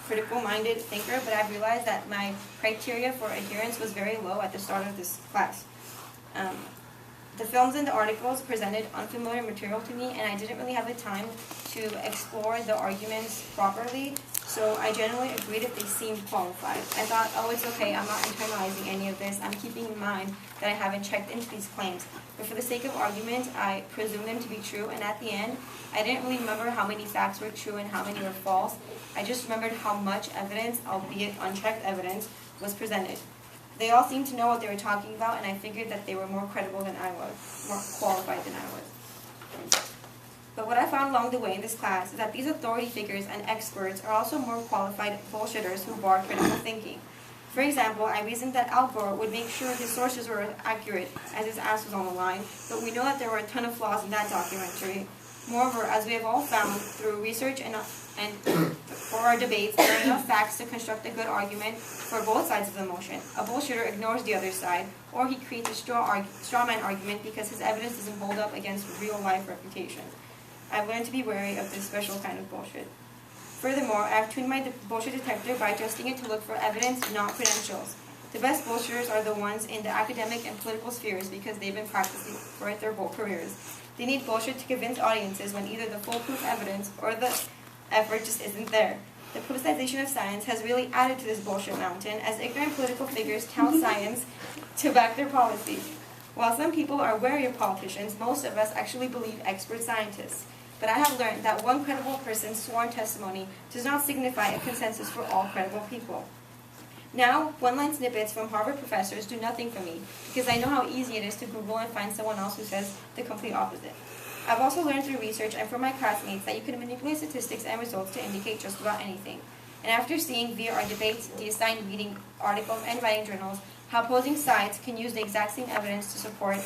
critical-minded thinker, but I've realized that my criteria for adherence was very low at the start of this class. The films and the articles presented unfamiliar material to me, and I didn't really have the time to explore the arguments properly, so I generally agreed if they seemed qualified. I thought, oh, it's okay, I'm not internalizing any of this, I'm keeping in mind that I haven't checked into these claims. But for the sake of argument, I presumed them to be true, and at the end, I didn't really remember how many facts were true and how many were false. I just remembered how much evidence, albeit unchecked evidence, was presented. They all seemed to know what they were talking about, and I figured that they were more credible than I was, more qualified than I was. But what I found along the way in this class is that these authority figures and experts are also more qualified bullshitters who bar critical thinking. For example, I reasoned that Al Gore would make sure his sources were accurate as his ass was on the line, but we know that there were a ton of flaws in that documentary. Moreover, as we have all found through research and for our debates, there are enough facts to construct a good argument for both sides of the motion. A bullshitter ignores the other side, or he creates a straw man argument because his evidence doesn't hold up against real-life reputation. I've learned to be wary of this special kind of bullshit. Furthermore, I've tuned my bullshit detector by adjusting it to look for evidence, not credentials. The best bullshitters are the ones in the academic and political spheres because they've been practicing for their whole careers. They need bullshit to convince audiences when either the foolproof evidence or the effort just isn't there. The politicization of science has really added to this bullshit mountain as ignorant political figures tout science to back their policies. While some people are wary of politicians, most of us actually believe expert scientists. But I have learned that one credible person's sworn testimony does not signify a consensus for all credible people. Now, one-line snippets from Harvard professors do nothing for me because I know how easy it is to Google and find someone else who says the complete opposite. I've also learned through research and from my classmates that you can manipulate statistics and results to indicate just about anything. And after seeing via our debates, the assigned reading articles, and writing journals, how opposing sides can use the exact same evidence to support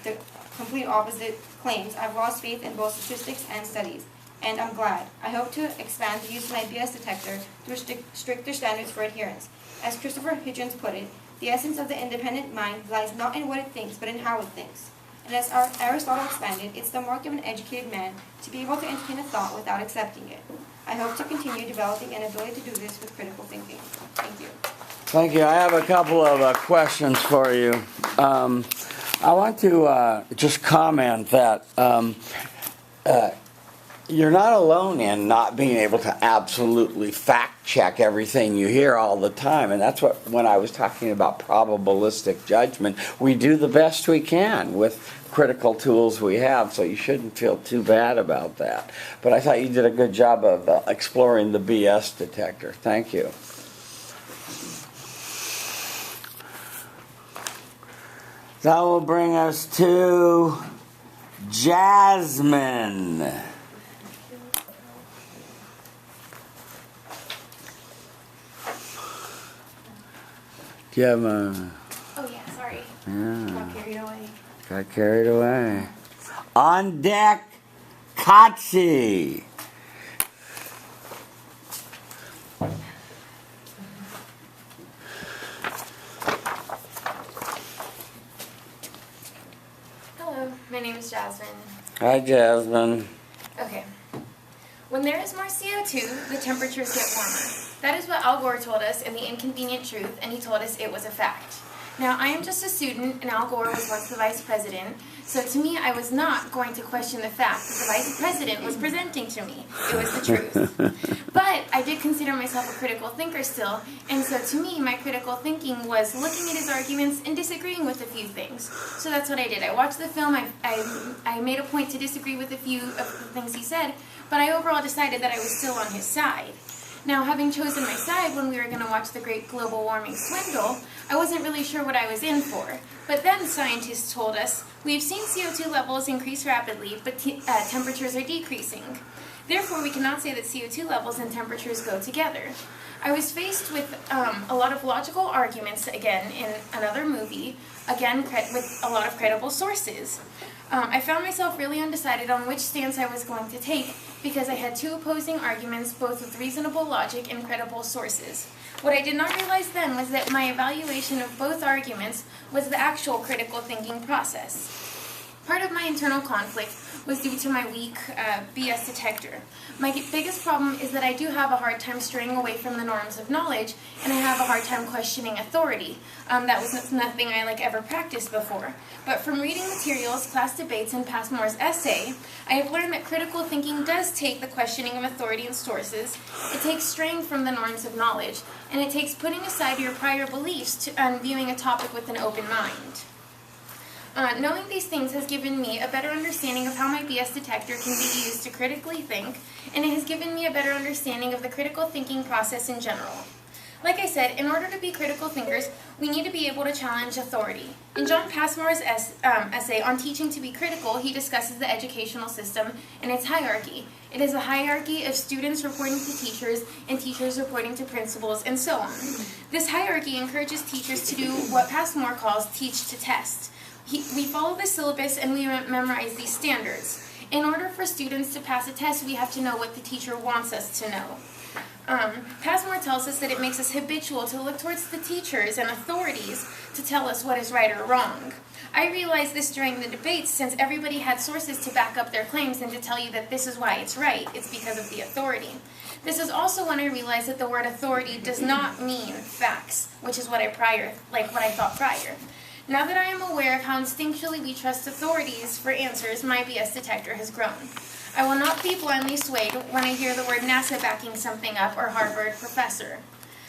the complete opposite claims, I've lost faith in both statistics and studies. And I'm glad. I hope to expand the use of my BS detector through stricter standards for adherence. As Christopher Hitchens put it, the essence of the independent mind lies not in what it thinks, but in how it thinks. And as Aristotle expanded, it's the mark of an educated man to be able to entertain a thought without accepting it. I hope to continue developing an ability to do this with critical thinking. Thank you. Thank you. I have a couple of questions for you. I want to just comment that you're not alone in not being able to absolutely fact check everything you hear all the time. And that's what, when I was talking about probabilistic judgment, we do the best we can with critical tools we have, so you shouldn't feel too bad about that. But I thought you did a good job of exploring the BS detector. Thank you. That will bring us to Jasmine. Do you have a... Oh yeah, sorry. Yeah. Got carried away. Got carried away. On deck, Katty. Hello, my name is Jasmine. Hi, Jasmine. Okay. When there is more CO2, the temperatures get warmer. That is what Al Gore told us in The Inconvenient Truth, and he told us it was a fact. Now, I am just a student, and Al Gore was once the vice president, so to me, I was not going to question the fact that the vice president was presenting to me. It was the truth. But I did consider myself a critical thinker still, and so to me, my critical thinking was looking at his arguments and disagreeing with a few things. So that's what I did. I watched the film, I made a point to disagree with a few of the things he said, but I overall decided that I was still on his side. Now, having chosen my side when we were going to watch the Great Global Warming Swindle, I wasn't really sure what I was in for. But then scientists told us, we've seen CO2 levels increase rapidly, but temperatures are decreasing. Therefore, we cannot say that CO2 levels and temperatures go together. I was faced with a lot of logical arguments again in another movie, again with a lot of credible sources. I found myself really undecided on which stance I was going to take because I had two opposing arguments, both with reasonable logic and credible sources. What I did not realize then was that my evaluation of both arguments was the actual critical thinking process. Part of my internal conflict was due to my weak BS detector. My biggest problem is that I do have a hard time straying away from the norms of knowledge, and I have a hard time questioning authority. That was nothing I ever practiced before. But from reading materials, class debates, and Passmore's essay, I have learned that critical thinking does take the questioning of authority and sources. It takes straying from the norms of knowledge, and it takes putting aside your prior beliefs and viewing a topic with an open mind. Knowing these things has given me a better understanding of how my BS detector can be used to critically think, and it has given me a better understanding of the critical thinking process in general. Like I said, in order to be critical thinkers, we need to be able to challenge authority. In John Passmore's essay on teaching to be critical, he discusses the educational system and its hierarchy. It is a hierarchy of students reporting to teachers and teachers reporting to principals and so on. This hierarchy encourages teachers to do what Passmore calls teach to test. We follow the syllabus and we memorize these standards. In order for students to pass a test, we have to know what the teacher wants us to know. Passmore tells us that it makes us habitual to look towards the teachers and authorities to tell us what is right or wrong. I realized this during the debates since everybody had sources to back up their claims and to tell you that this is why it's right. It's because of the authority. This is also when I realized that the word authority does not mean facts, which is what I thought prior. Now that I am aware of how instinctually we trust authorities for answers, my BS detector has grown. I will not be blindly swayed when I hear the word NASA backing something up or Harvard professor.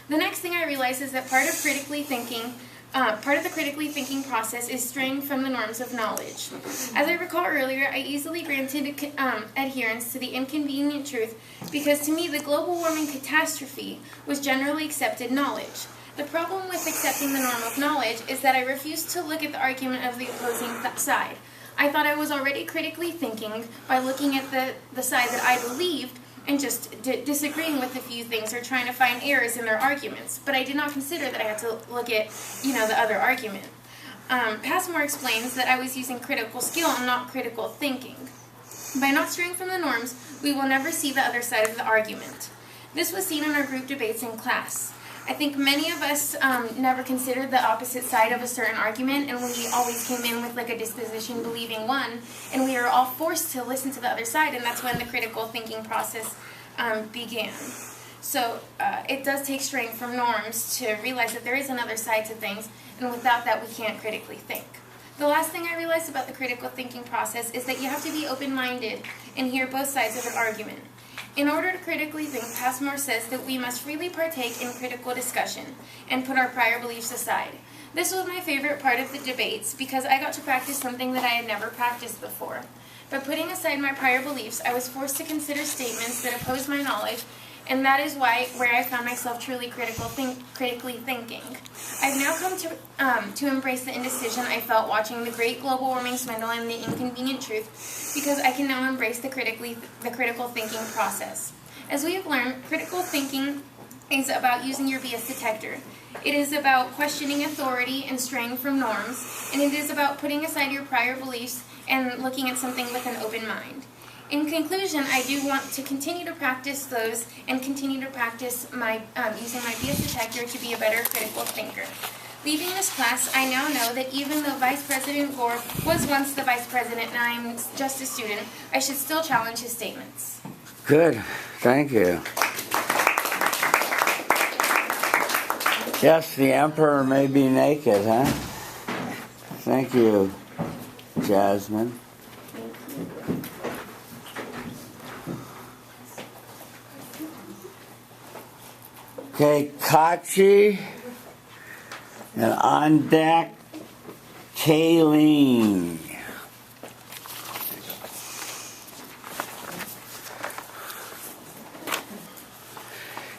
The next thing I realize is that part of the critically thinking process is straying from the norms of knowledge. As I recall earlier, I easily granted adherence to the inconvenient truth because to me the global warming catastrophe was generally accepted knowledge. The problem with accepting the norm of knowledge is that I refused to look at the argument of the opposing side. I thought I was already critically thinking by looking at the side that I believed and just disagreeing with a few things or trying to find errors in their arguments. But I did not consider that I had to look at, the other argument. Passmore explains that I was using critical skill and not critical thinking. By not straying from the norms, we will never see the other side of the argument. This was seen in our group debates in class. I think many of us never considered the opposite side of a certain argument, and we always came in with a disposition believing one, and we are all forced to listen to the other side, and that's when the critical thinking process began. So it does take straying from norms to realize that there is another side to things, and without that we can't critically think. The last thing I realized about the critical thinking process is that you have to be open-minded and hear both sides of an argument. In order to critically think, Passmore says that we must freely partake in critical discussion and put our prior beliefs aside. This was my favorite part of the debates because I got to practice something that I had never practiced before. By putting aside my prior beliefs, I was forced to consider statements that oppose my knowledge, and that is where I found myself truly critically thinking. I've now come to embrace the indecision I felt watching the Great Global Warming Swindle and the Inconvenient Truth because I can now embrace the critical thinking process. As we have learned, critical thinking is about using your BS detector. It is about questioning authority and straying from norms, and it is about putting aside your prior beliefs and looking at something with an open mind. In conclusion, I do want to continue to practice those and continue to practice my using my BS detector to be a better critical thinker. Leaving this class, I now know that even though Vice President Gore was once the Vice President and I am just a student, I should still challenge his statements. Good. Thank you. Yes, the Emperor may be naked, huh? Thank you, Jasmine. Okay, Katty, and on deck, Colleen.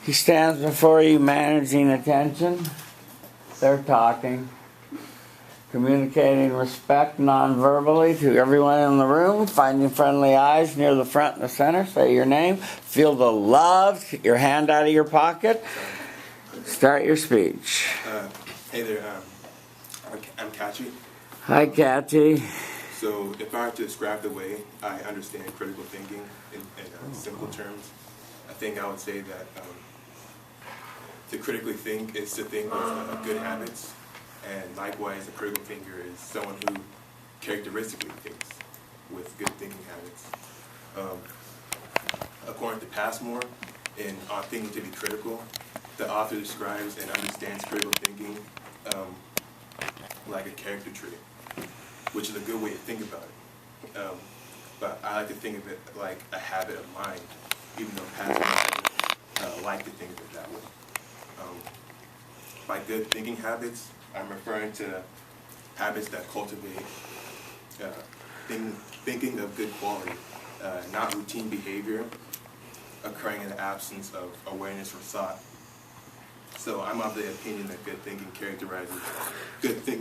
He stands before you managing attention. They're talking. Communicating respect non-verbally to everyone in the room. Finding friendly eyes near the front and the center. Say your name. Feel the love. Get your hand out of your pocket. Start your speech. Hey there, I'm Katty. Hi, Katty. So if I were to describe the way I understand critical thinking in simple terms, I think I would say that to critically think is to think with good habits, and likewise a critical thinker is someone who characteristically thinks with good thinking habits. According to Passmore, in On Thinking to be Critical, the author describes and understands critical thinking like a character trait, which is a good way to think about it. But I like to think of it like a habit of mind, even though Passmore doesn't like to think of it that way. By good thinking habits, I'm referring to habits that cultivate thinking of good quality, not routine behavior occurring in the absence of awareness or thought. So I'm of the opinion that good thinking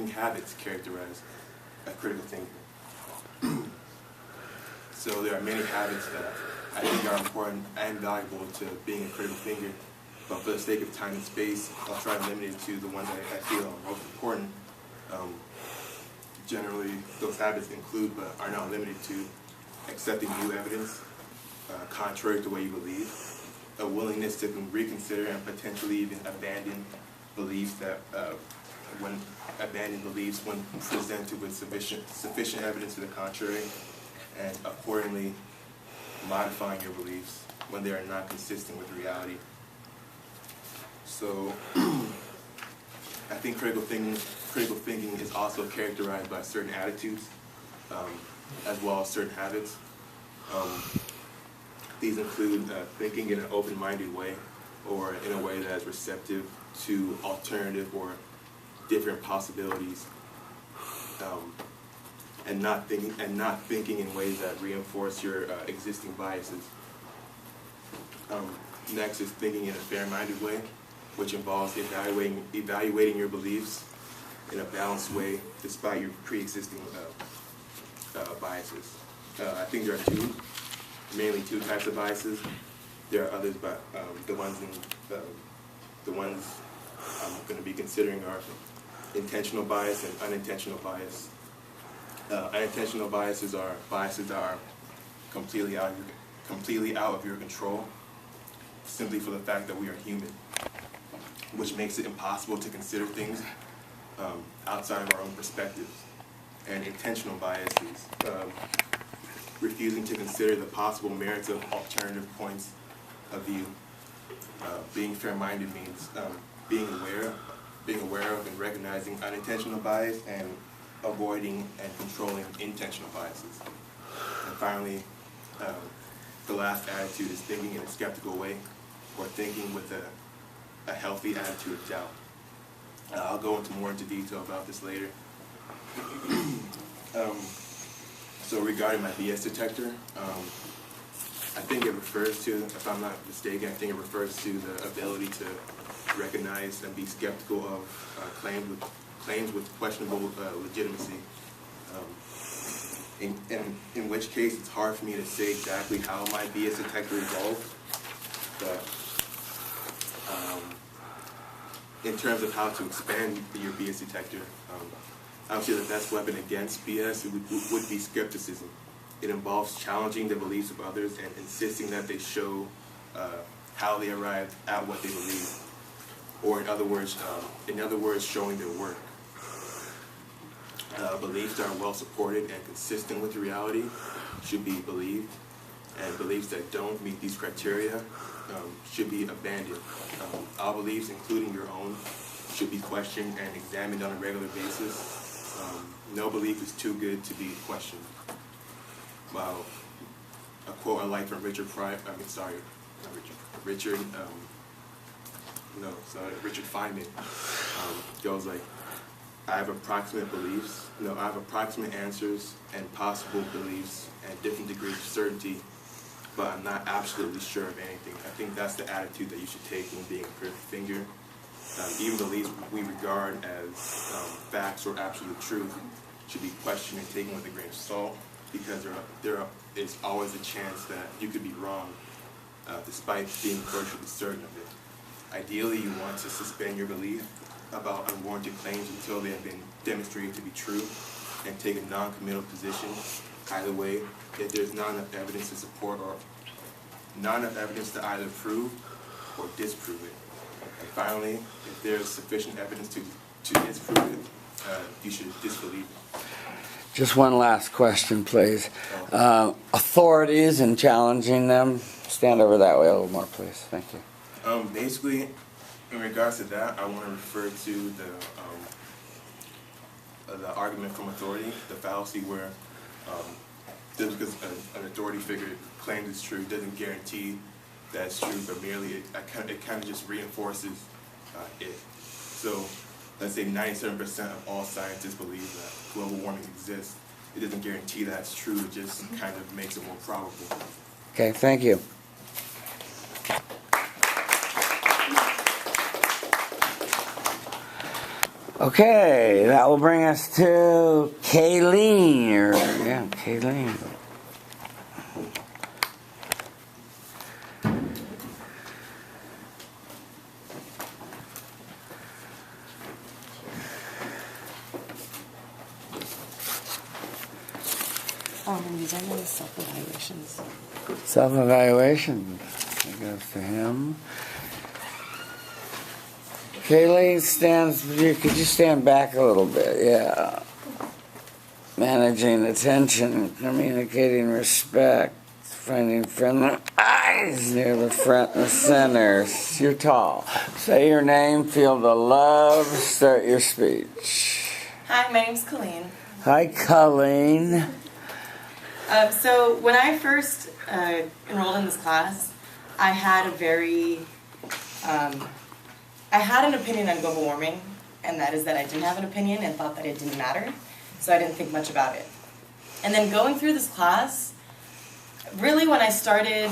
habits characterize a critical thinker. So there are many habits that I think are important and valuable to being a critical thinker, but for the sake of time and space, I'll try to limit it to the ones that I feel are most important. Generally, those habits include, but are not limited to, accepting new evidence, contrary to the way you believe, a willingness to reconsider and potentially even abandon beliefs when presented with sufficient evidence to the contrary, and accordingly modifying your beliefs when they are not consistent with reality. So I think critical thinking is also characterized by certain attitudes, as well as certain habits. These include thinking in an open-minded way, or in a way that is receptive to alternative or different possibilities, and not thinking in ways that reinforce your existing biases. Next is thinking in a fair-minded way, which involves evaluating your beliefs in a balanced way despite your pre-existing biases. I think there are mainly two types of biases. There are others, but the ones I'm going to be considering are intentional bias and unintentional bias. Unintentional biases are biases that are completely out of your control, simply for the fact that we are human, which makes it impossible to consider things outside of our own perspectives. And intentional biases, refusing to consider the possible merits of alternative points of view. Being fair-minded means being aware of and recognizing unintentional bias and avoiding and controlling intentional biases. And finally, the last attitude is thinking in a skeptical way, or thinking with a healthy attitude of doubt. I'll go into detail about this later. So regarding my BS detector, I think it refers to, if I'm not mistaken, I think it refers to the ability to recognize and be skeptical of claims with questionable legitimacy. In which case, it's hard for me to say exactly how my BS detector evolved, but in terms of how to expand your BS detector, I would say the best weapon against BS would be skepticism. It involves challenging the beliefs of others and insisting that they show how they arrived at what they believe, or in other words, showing their work. Beliefs that are well supported and consistent with reality should be believed, and beliefs that don't meet these criteria should be abandoned. All beliefs, including your own, should be questioned and examined on a regular basis. No belief is too good to be questioned. A quote I like from Richard Feynman goes like, I have approximate answers and possible beliefs and different degrees of certainty but I'm not absolutely sure of anything. I think that's the attitude that you should take when being a critical thinker. Even the beliefs we regard as facts or absolute truth should be questioned and taken with a grain of salt, because there is always a chance that you could be wrong, despite being virtually certain of it. Ideally, you want to suspend your belief about unwarranted claims until they have been demonstrated to be true, and take a non-committal position. Either way, if there's not enough evidence to support or not enough evidence to either prove or disprove it. And finally, if there's sufficient evidence to disprove it, you should disbelieve it. Just one last question, please. Authorities and challenging them. Stand over that way a little more, please. Thank you. Basically, in regards to that, I want to refer to the argument from authority, the fallacy where just because an authority figure claims it's true doesn't guarantee that it's true, but merely it kind of just reinforces it. So let's say 97% of all scientists believe that global warming exists. It doesn't guarantee that it's true, it just kind of makes it more probable. Okay, thank you. Okay, that will bring us to Colleen. Colleen. And these are the self-evaluations. Self-evaluation. It goes to him. Colleen stands. Could you stand back a little bit? Yeah. Managing attention, communicating respect, finding friendly eyes near the front and the center. You're tall. Say your name, feel the love, start your speech. Hi, my name's Colleen. Hi, Colleen. So when I first enrolled in this class, I had I had an opinion on global warming, and that is that I didn't have an opinion and thought that it didn't matter, so I didn't think much about it. And then going through this class, really when I started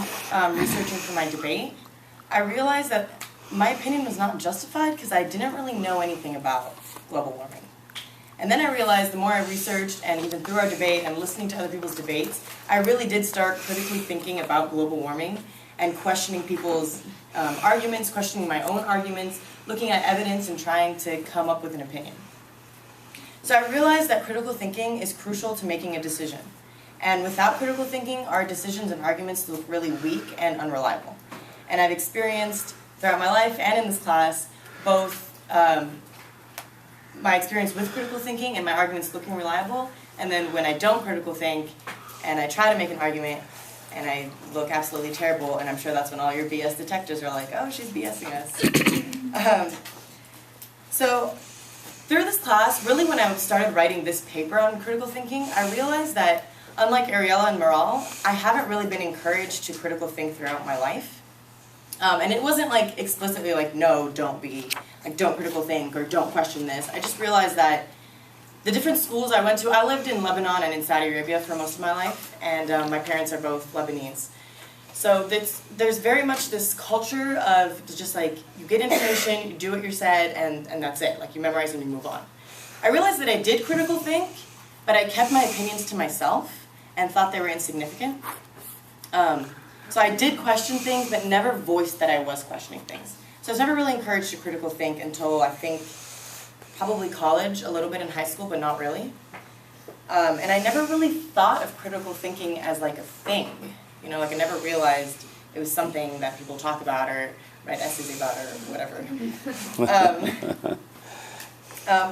researching for my debate, I realized that my opinion was not justified because I didn't really know anything about global warming. And then I realized the more I researched, and even through our debate and listening to other people's debates, I really did start critically thinking about global warming and questioning people's arguments, questioning my own arguments, looking at evidence and trying to come up with an opinion. So I realized that critical thinking is crucial to making a decision. And without critical thinking, our decisions and arguments look really weak and unreliable. And I've experienced throughout my life and in this class both my experience with critical thinking and my arguments looking reliable, and then when I don't critical think and I try to make an argument and I look absolutely terrible, and I'm sure that's when all your BS detectors are like, oh, she's BSing us. So through this class, really when I started writing this paper on critical thinking, I realized that unlike Ariela and Moral, I haven't really been encouraged to critical think throughout my life. And it wasn't like explicitly like, no, don't critical think or don't question this. I just realized that the different schools I went to, I lived in Lebanon and in Saudi Arabia for most of my life, and my parents are both Lebanese. So there's very much this culture of just like, you get information, you do what you're said, and that's it. Like you memorize and you move on. I realized that I did critical think, but I kept my opinions to myself and thought they were insignificant. So I did question things, but never voiced that I was questioning things. So I was never really encouraged to critical think until I think probably college, a little bit in high school, but not really. And I never really thought of critical thinking as like a thing. You know, like I never realized it was something that people talk about or write essays about or whatever.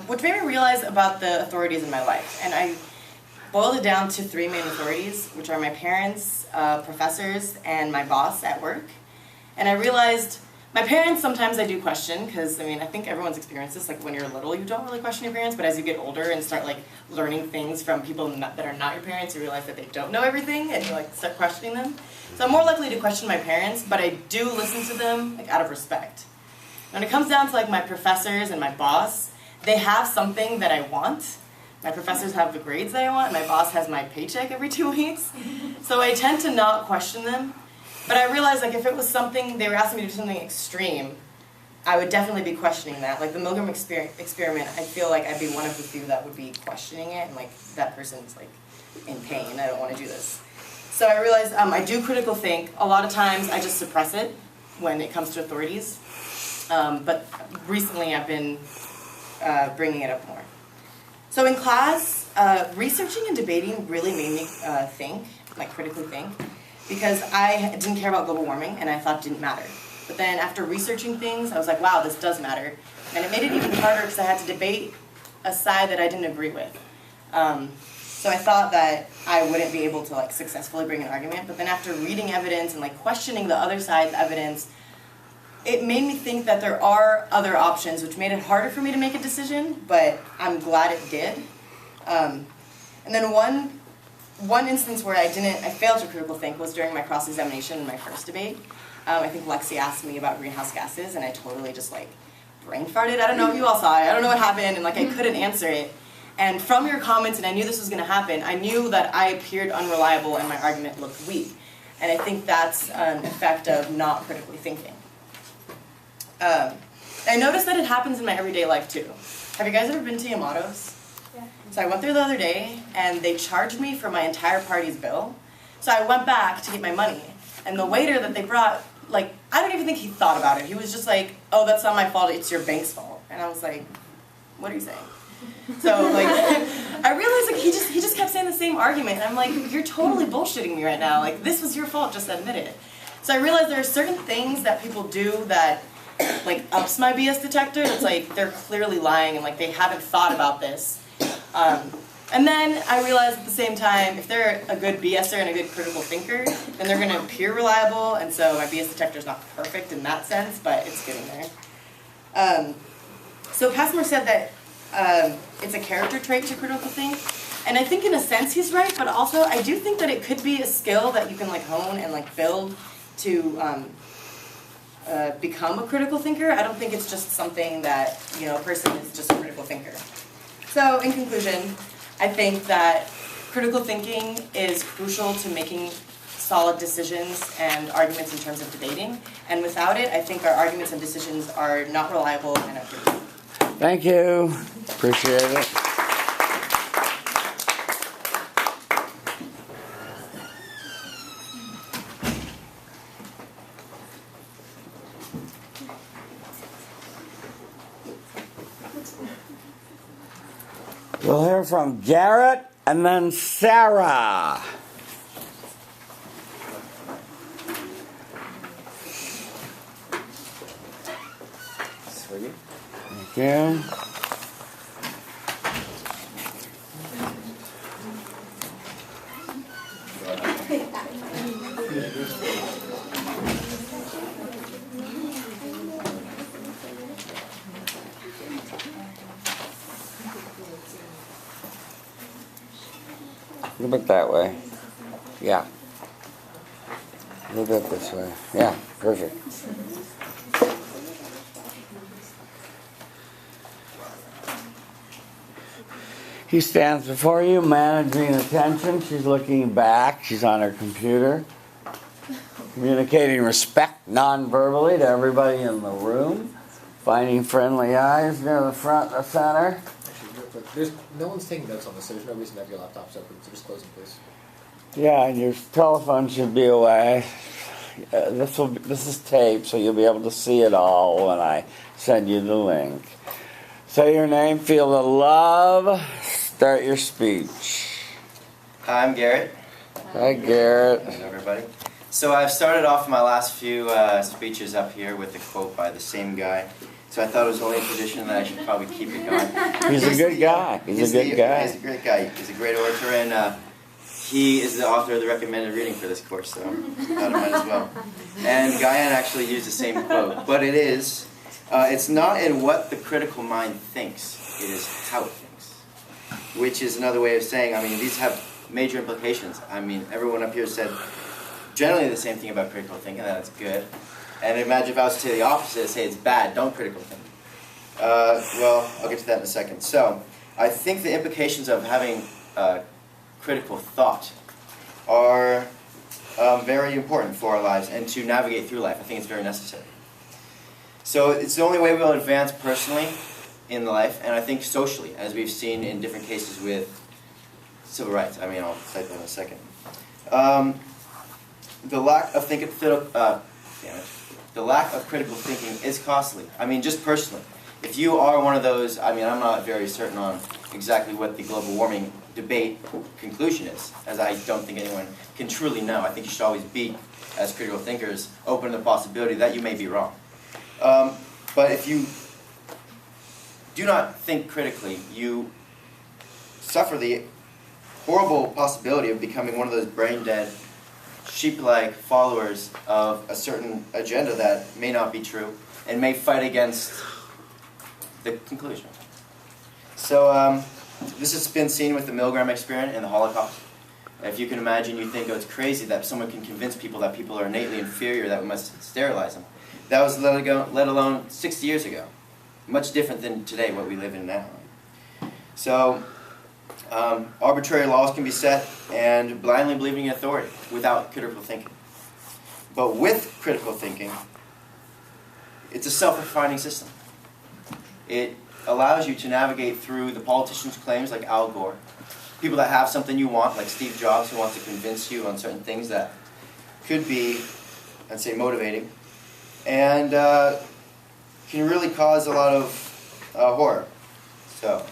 Which made me realize about the authorities in my life. And I boiled it down to three main authorities, which are my parents, professors, and my boss at work. And I realized my parents sometimes I do question, because I mean I think everyone's experienced this, like when you're little you don't really question your parents, but as you get older and start like learning things from people that are not your parents, you realize that they don't know everything and you like start questioning them. So I'm more likely to question my parents, but I do listen to them like out of respect. When it comes down to like my professors and my boss, they have something that I want, My professors have the grades that I want, and my boss has my paycheck every 2 weeks. So I tend to not question them. But I realized, like, if it was something, they were asking me to do something extreme, I would definitely be questioning that. Like the Milgram experiment, I feel like I'd be one of the few that would be questioning it, and like, that person's like in pain, I don't want to do this. So I realized I do critical think. A lot of times I just suppress it when it comes to authorities. But recently I've been bringing it up more. So in class, researching and debating really made me think, like critically think, because I didn't care about global warming and I thought it didn't matter. But then after researching things, I was like, wow, this does matter. And it made it even harder because I had to debate a side that I didn't agree with. So I thought that I wouldn't be able to like successfully bring an argument. But then after reading evidence and like questioning the other side's evidence, it made me think that there are other options, which made it harder for me to make a decision, but I'm glad it did. And then one instance where I failed to critical think was during my cross-examination in my first debate. I think Lexi asked me about greenhouse gases, and I totally just like brain farted. I don't know if you all saw it. I don't know what happened, and like I couldn't answer it. And from your comments, and I knew this was going to happen, I knew that I appeared unreliable and my argument looked weak. And I think that's an effect of not critically thinking. I noticed that it happens in my everyday life too. Have you guys ever been to Yamato's? Yeah. So I went there the other day, and they charged me for my entire party's bill. So I went back to get my money, and the waiter that they brought, like, I don't even think he thought about it. He was just like, oh, that's not my fault, it's your bank's fault. And I was like, what are you saying? So, like, I realized, like, he just kept saying the same argument, and I'm like, you're totally bullshitting me right now. Like, this was your fault, just admit it. So I realized there are certain things that people do that, like, ups my BS detector. It's like, they're clearly lying, and, like, they haven't thought about this. And then I realized at the same time, if they're a good BSer and a good critical thinker, then they're going to appear reliable, and so my BS detector is not perfect in that sense, but it's getting there. So Passmore said that it's a character trait to critical think, and I think in a sense he's right, but also I do think that it could be a skill that you can like hone and like build to become a critical thinker. I don't think it's just something that, you know, a person is just a critical thinker. So in conclusion, I think that critical thinking is crucial to making solid decisions and arguments in terms of debating, and without it, I think our arguments and decisions are not reliable and accurate. Thank you. Appreciate it. We'll hear from Garrett and then Sarah. Sweetie. Thank you. A little bit that way. Yeah. A little bit this way. Yeah, perfect. He stands before you, managing attention. She's looking back. She's on her computer. Communicating respect non-verbally to everybody in the room. Finding friendly eyes near the front and the center. There's no one's taking notes on this, so there's no reason to have your laptops open, so just close them, please. Yeah, and your telephone should be away. This is taped, so you'll be able to see it all when I send you the link. Say your name, feel the love, start your speech. Hi, I'm Garrett. Hi, Garrett. Hello, everybody. So I've started off my last few speeches up here with a quote by the same guy. So I thought it was only a tradition that I should probably keep it going. He's a good guy. He's a good guy. He's a great guy. He's a great orator, and he is the author of the recommended reading for this course, so I thought I might as well. And Guyan actually used the same quote, but it is, it's not in what the critical mind thinks, it is how it thinks. Which is another way of saying, I mean, these have major implications. I mean, everyone up here said generally the same thing about critical thinking, that it's good. And imagine if I was to say the opposite, say it's bad, don't critical think. Well, I'll get to that in a second. So, I think the implications of having critical thought are very important for our lives and to navigate through life. I think it's very necessary. So it's the only way we'll advance personally in life, and I think socially, as we've seen in different cases with civil rights. I mean, I'll cite that in a second. The lack of critical thinking is costly. I mean, just personally. If you are one of those, I mean, I'm not very certain on exactly what the global warming debate conclusion is, as I don't think anyone can truly know. I think you should always be, as critical thinkers, open to the possibility that you may be wrong. But if you do not think critically, you suffer the horrible possibility of becoming one of those brain-dead, sheep-like followers of a certain agenda that may not be true and may fight against the conclusion. So this has been seen with the Milgram experiment and the Holocaust. If you can imagine, you think, oh, it's crazy that someone can convince people that people are innately inferior, that we must sterilize them. That was let alone 60 years ago. Much different than today, what we live in now. So arbitrary laws can be set and blindly believing in authority without critical thinking. But with critical thinking, it's a self-refining system. It allows you to navigate through the politicians' claims like Al Gore, people that have something you want, like Steve Jobs, who wants to convince you on certain things that could be, I'd say, motivating, and can really cause a lot of horror. So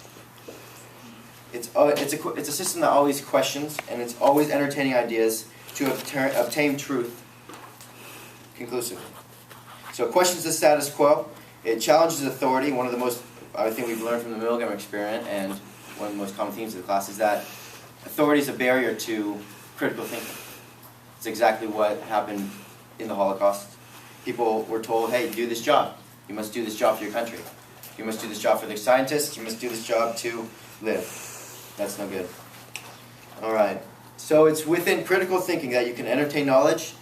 it's a system that always questions, and it's always entertaining ideas to obtain truth conclusively. So it questions the status quo. It challenges authority. One of the most, I think we've learned from the Milgram experiment, and one of the most common themes of the class is that authority is a barrier to critical thinking. It's exactly what happened in the Holocaust. People were told, hey, do this job. You must do this job for your country. You must do this job for the scientists. You must do this job to live. That's no good. All right. So it's within critical thinking that you can entertain knowledge,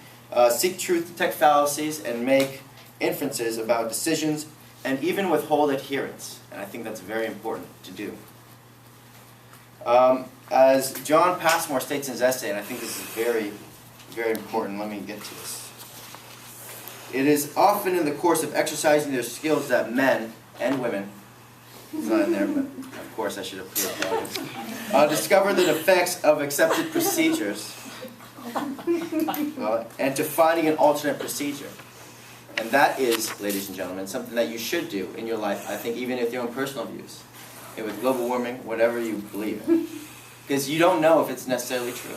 seek truth, detect fallacies, and make inferences about decisions, and even withhold adherence. And I think that's very important to do. As John Passmore states in his essay, and I think this is very, very important, let me get to this. It is often in the course of exercising their skills that men and women, it's not in there, but of course I should have cleared discover the defects of accepted procedures and to finding an alternate procedure. And that is, ladies and gentlemen, something that you should do in your life, I think, even with your own personal views. And with global warming, whatever you believe in. Because you don't know if it's necessarily true.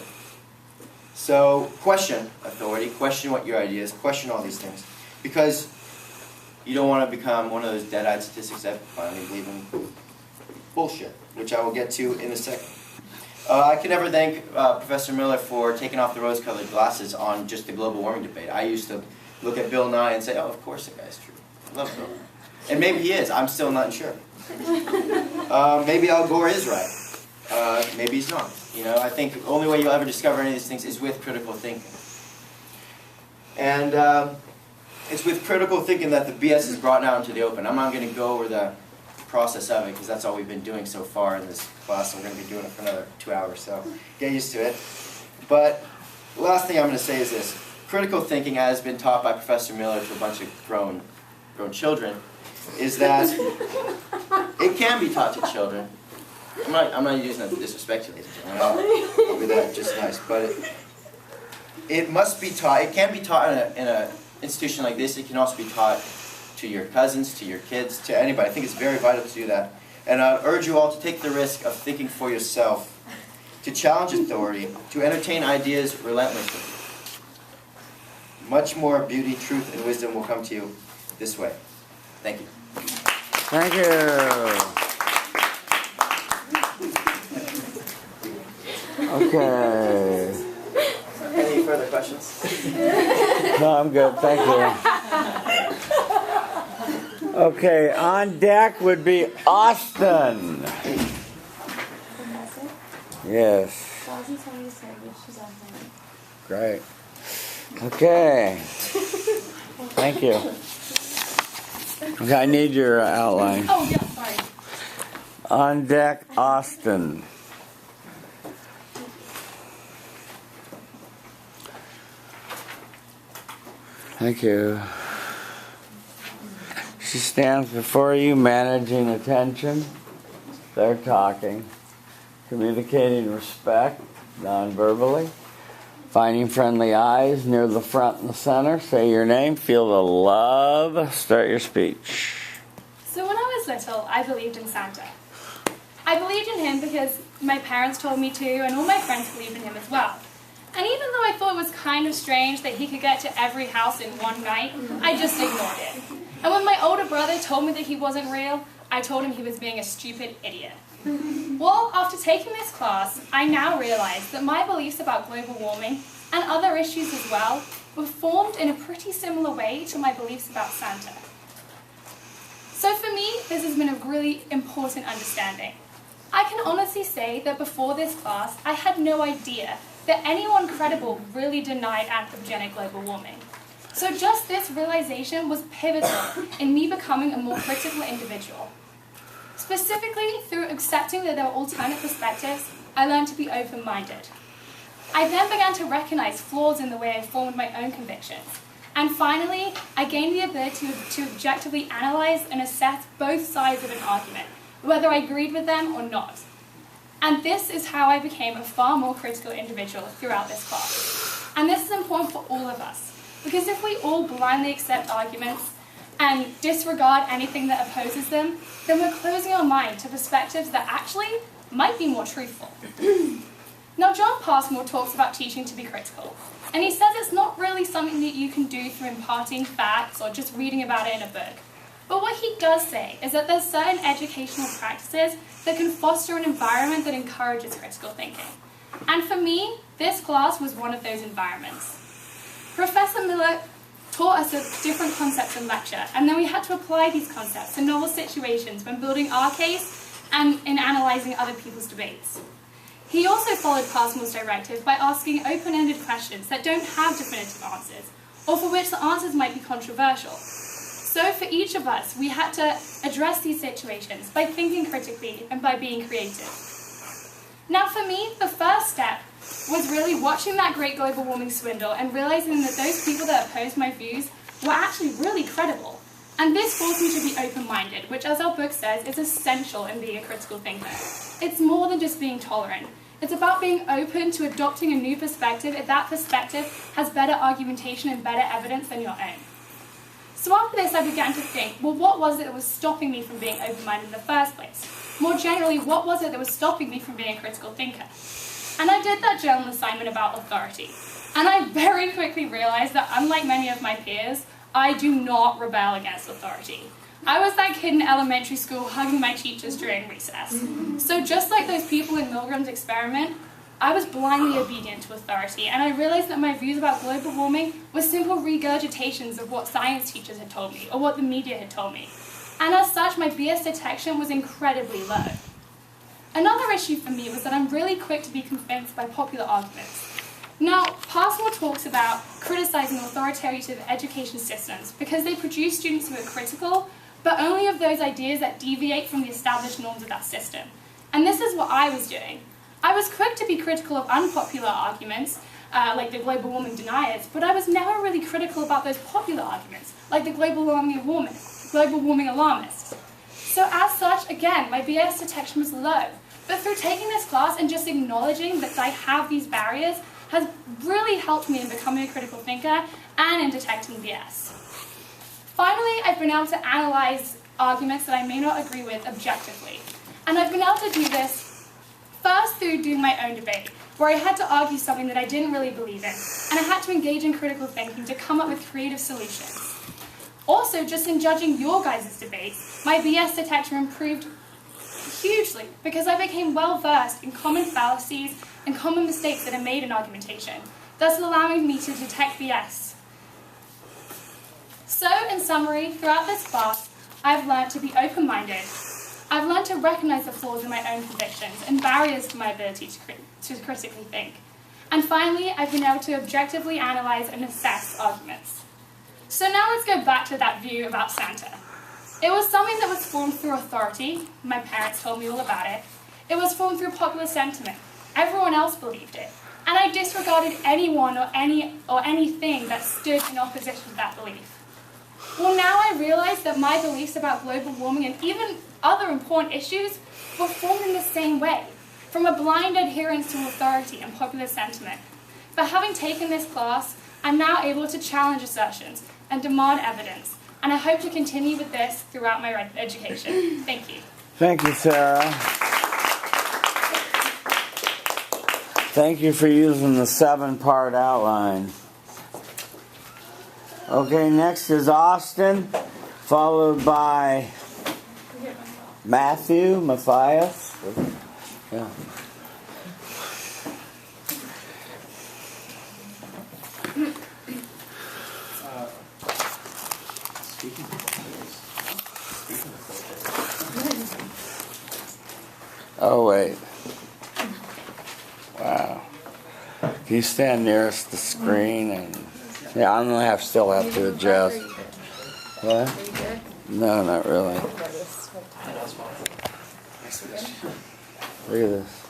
So question authority, question what your idea is, question all these things. Because you don't want to become one of those dead-eyed statistics that finally believe in bullshit, which I will get to in a second. I can never thank Professor Miller for taking off the rose-colored glasses on just the global warming debate. I used to look at Bill Nye and say, oh, of course the guy's true. I love Bill. And maybe he is. I'm still not sure. Maybe Al Gore is right. Maybe he's not. You know, I think the only way you'll ever discover any of these things is with critical thinking. And it's with critical thinking that the BS is brought out into the open. I'm not going to go over the process of it because that's all we've been doing so far in this class. And we're going to be doing it for another 2 hours, so get used to it. But the last thing I'm going to say is this. Critical thinking, as been taught by Professor Miller to a bunch of grown children, is that it can be taught to children. I'm not using that to disrespect you, ladies and gentlemen. I'll be that just nice. But it must be taught. It can be taught in an institution like this. It can also be taught to your cousins, to your kids, to anybody. I think it's very vital to do that. And I urge you all to take the risk of thinking for yourself, to challenge authority, to entertain ideas relentlessly. Much more beauty, truth, and wisdom will come to you this way. Thank you. Thank you. Okay. Any further questions? No, I'm good. Thank you. Okay, on deck would be Austin. Yes. Great. Okay. Thank you. Okay, I need your outline. Oh, yeah, sorry. On deck, Austin. Thank you. She stands before you, managing attention. They're talking. Communicating respect, non-verbally. Finding friendly eyes near the front and the center. Say your name, feel the love. Start your speech. So when I was little, I believed in Santa. I believed in him because my parents told me to, and all my friends believed in him as well. And even though I thought it was kind of strange that he could get to every house in one night, I just ignored it. And when my older brother told me that he wasn't real, I told him he was being a stupid idiot. Well, after taking this class, I now realize that my beliefs about global warming, and other issues as well, were formed in a pretty similar way to my beliefs about Santa. So for me, this has been a really important understanding. I can honestly say that before this class, I had no idea that anyone credible really denied anthropogenic global warming. So just this realization was pivotal in me becoming a more critical individual. Specifically, through accepting that there were alternate perspectives, I learned to be open-minded. I then began to recognize flaws in the way I formed my own convictions. And finally, I gained the ability to objectively analyze and assess both sides of an argument, whether I agreed with them or not. And this is how I became a far more critical individual throughout this class. And this is important for all of us, because if we all blindly accept arguments and disregard anything that opposes them, then we're closing our mind to perspectives that actually might be more truthful. Now, John Passmore talks about teaching to be critical, and he says it's not really something that you can do through imparting facts or just reading about it in a book. But what he does say is that there's certain educational practices that can foster an environment that encourages critical thinking. And for me, this class was one of those environments. Professor Miller taught us different concepts in lecture, and then we had to apply these concepts to novel situations when building our case and in analysing other people's debates. He also followed Passmore's directive by asking open-ended questions that don't have definitive answers, or for which the answers might be controversial. So for each of us, we had to address these situations by thinking critically and by being creative. Now for me, the first step was really watching that great global warming swindle and realizing that those people that opposed my views were actually really credible. And this forced me to be open-minded, which, as our book says, is essential in being a critical thinker. It's more than just being tolerant. It's about being open to adopting a new perspective if that perspective has better argumentation and better evidence than your own. So after this, I began to think, well, what was it that was stopping me from being open-minded in the first place? More generally, what was it that was stopping me from being a critical thinker? And I did that journal assignment about authority. And I very quickly realized that, unlike many of my peers, I do not rebel against authority. I was that kid in elementary school hugging my teachers during recess. So just like those people in Milgram's experiment, I was blindly obedient to authority, and I realized that my views about global warming were simple regurgitations of what science teachers had told me, or what the media had told me. And as such, my BS detection was incredibly low. Another issue for me was that I'm really quick to be convinced by popular arguments. Now, Passmore talks about criticizing authoritative education systems because they produce students who are critical, but only of those ideas that deviate from the established norms of that system. And this is what I was doing. I was quick to be critical of unpopular arguments, like the global warming deniers, but I was never really critical about those popular arguments, like the global warming alarmists. So as such, again, my BS detection was low. But through taking this class and just acknowledging that I have these barriers has really helped me in becoming a critical thinker and in detecting BS. Finally, I've been able to analyze arguments that I may not agree with objectively. And I've been able to do this first through doing my own debate, where I had to argue something that I didn't really believe in, and I had to engage in critical thinking to come up with creative solutions. Also, just in judging your guys' debates, my BS detection improved hugely because I became well versed in common fallacies and common mistakes that are made in argumentation, thus allowing me to detect BS. So, in summary, throughout this class, I've learned to be open-minded. I've learned to recognize the flaws in my own convictions and barriers to my ability to critically think. And finally, I've been able to objectively analyze and assess arguments. So now let's go back to that view about Santa. It was something that was formed through authority. My parents told me all about it. It was formed through popular sentiment. Everyone else believed it. And I disregarded anyone or anything that stood in opposition to that belief. Well, now I realize that my beliefs about global warming and even other important issues were formed in the same way, from a blind adherence to authority and popular sentiment. But having taken this class, I'm now able to challenge assertions and demand evidence, and I hope to continue with this throughout my education. Thank you. Thank you, Sarah. Thank you for using the 7-part outline. Okay, next is Austin, followed by Matthias. Yeah. Oh, wait. Wow. Can you stand nearest the screen? And yeah, I'm going to still have to adjust. What? No, not really. Look at this.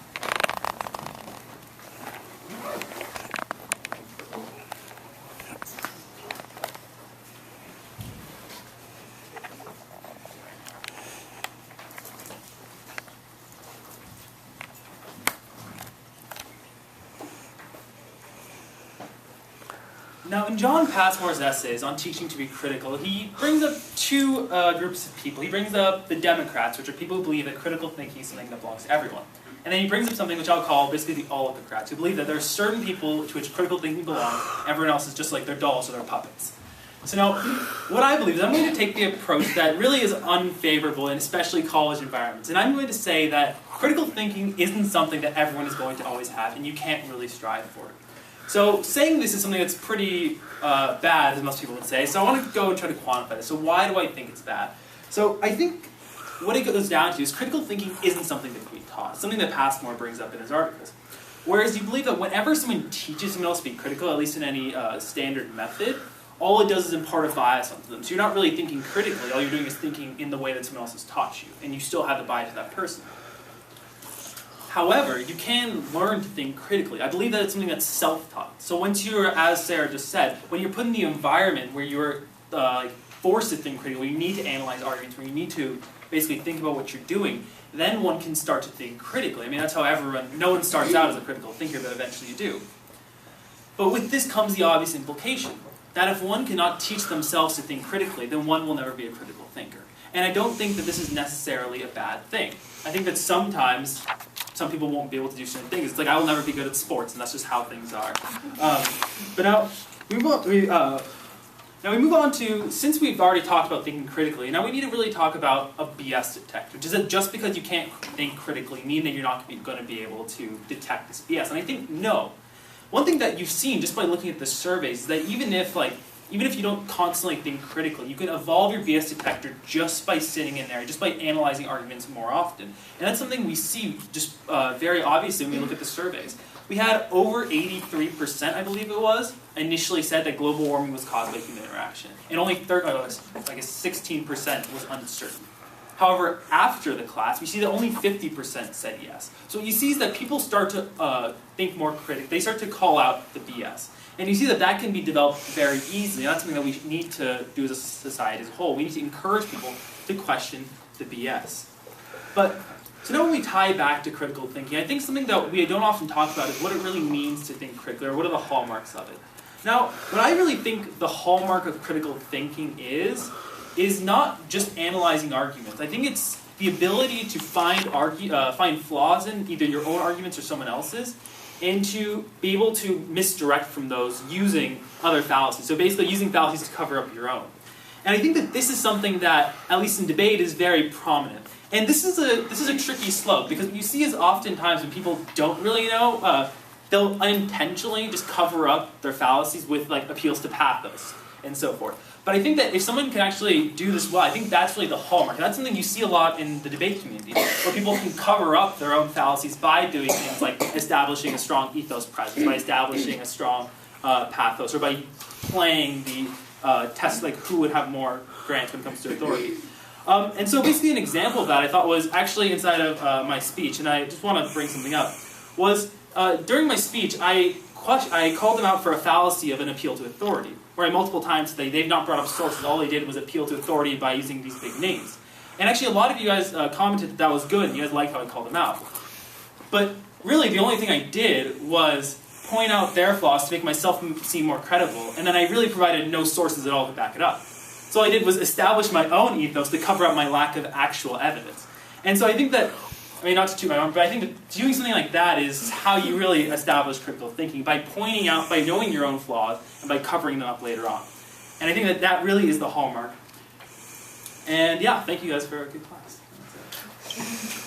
Now, in John Passmore's essays on teaching to be critical, he brings up two groups of people. He brings up the Democrats, which are people who believe that critical thinking is something that belongs to everyone. And then he brings up something which I'll call basically the Autocrats, who believe that there are certain people to which critical thinking belongs, everyone else is just like their dolls or their puppets. So now, what I believe is I'm going to take the approach that really is unfavorable in especially college environments. And I'm going to say that critical thinking isn't something that everyone is going to always have, and you can't really strive for it. So saying this is something that's pretty bad, as most people would say, so I want to go and try to quantify this. So why do I think it's bad? So I think what it goes down to is critical thinking isn't something that can be taught. It's something that Passmore brings up in his articles. Whereas you believe that whenever someone teaches someone else to be critical, at least in any standard method, all it does is impart a bias onto them. So you're not really thinking critically, all you're doing is thinking in the way that someone else has taught you, and you still have the bias of that person. However, you can learn to think critically. I believe that it's something that's self-taught. So once you're, as Sarah just said, when you're put in the environment where you're forced to think critically, where you need to analyze arguments, where you need to basically think about what you're doing, then one can start to think critically. I mean, that's how no one starts out as a critical thinker, but eventually you do. But with this comes the obvious implication, that if one cannot teach themselves to think critically, then one will never be a critical thinker. And I don't think that this is necessarily a bad thing. I think that sometimes some people won't be able to do certain things. It's like I will never be good at sports, and that's just how things are. But now we move on to, since we've already talked about thinking critically, now we need to really talk about a BS detector. Does it just because you can't think critically mean that you're not going to be able to detect this BS? And I think no. One thing that you've seen just by looking at the surveys is that even if you don't constantly think critically, you can evolve your BS detector just by sitting in there, just by analyzing arguments more often. And that's something we see just very obviously when we look at the surveys. We had over 83%, I believe it was, initially said that global warming was caused by human interaction. And only 16% was uncertain. However, after the class, we see that only 50% said yes. So what you see is that people start to think more critically. They start to call out the BS. And you see that that can be developed very easily. And that's something that we need to do as a society as a whole. We need to encourage people to question the BS. So now when we tie back to critical thinking, I think something that we don't often talk about is what it really means to think critically, or what are the hallmarks of it. Now, what I really think the hallmark of critical thinking is not just analyzing arguments. I think it's the ability to find flaws in either your own arguments or someone else's, and to be able to misdirect from those using other fallacies. So basically using fallacies to cover up your own. And I think that this is something that, at least in debate, is very prominent. And this is a tricky slope, because what you see is oftentimes when people don't really know, they'll unintentionally just cover up their fallacies with appeals to pathos and so forth. But I think that if someone can actually do this well, I think that's really the hallmark. And that's something you see a lot in the debate community, where people can cover up their own fallacies by doing things like establishing a strong ethos presence, by establishing a strong pathos, or by playing the test, like who would have more grants when it comes to authority. And so basically an example of that I thought was actually inside of my speech, and I just want to bring something up, was during my speech I called them out for a fallacy of an appeal to authority, where I multiple times said they've not brought up sources, all they did was appeal to authority by using these big names. And actually a lot of you guys commented that that was good, and you guys liked how I called them out. But really the only thing I did was point out their flaws to make myself seem more credible, and then I really provided no sources at all to back it up. So all I did was establish my own ethos to cover up my lack of actual evidence. And so I think that, I mean, not to toot my own, but I think that doing something like that is how you really establish critical thinking, by pointing out, by knowing your own flaws, and by covering them up later on. And I think that that really is the hallmark. And yeah, thank you guys for a good class.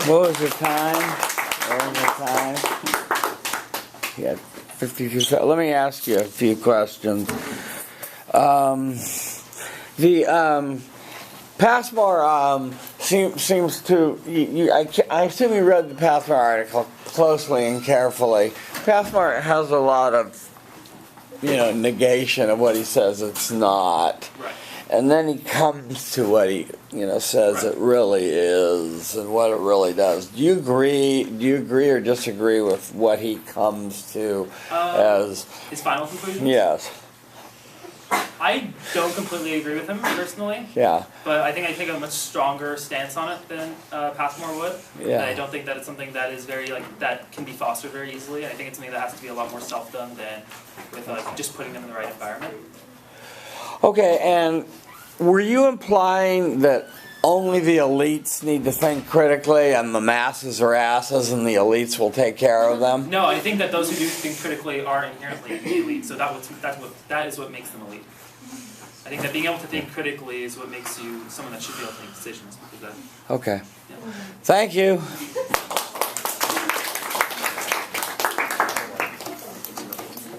What was your time? What was your time? Yeah, 52 seconds. Let me ask you a few questions. The Passmore seems to. I assume you read the Passmore article closely and carefully. Passmore has a lot of, negation of what he says it's not. Right. And then he comes to what he, says it really is and what it really does. Do you agree or disagree with what he comes to as his final conclusion? Yes. I don't completely agree with him personally. Yeah. But I think I take a much stronger stance on it than Passmore would. Yeah. And I don't think that it's something that is very that can be fostered very easily. I think it's something that has to be a lot more self-done than with just putting them in the right environment. Okay, and were you implying that only the elites need to think critically and the masses are asses and the elites will take care of them? No, I think that those who do think critically are inherently elite. So that is what makes them elite. I think that being able to think critically is what makes you someone that should be able to make decisions. Okay. Yeah. Thank you.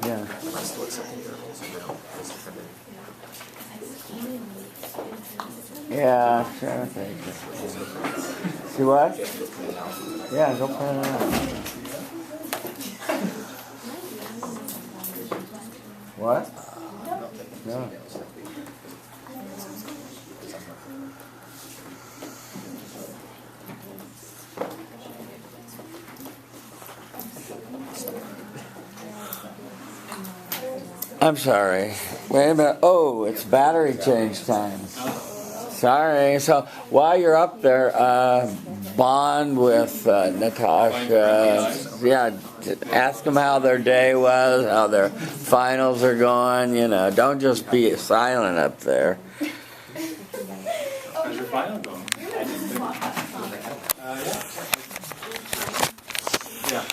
Yeah. Yeah, sure. Thank you. See what? Yeah, go print it out. What? No. I'm sorry. Wait a minute. Oh, it's battery change time. Sorry. So while you're up there, bond with Natasha. Yeah, ask them how their day was, how their finals are going. Don't just be silent up there. How's your final going? Yeah.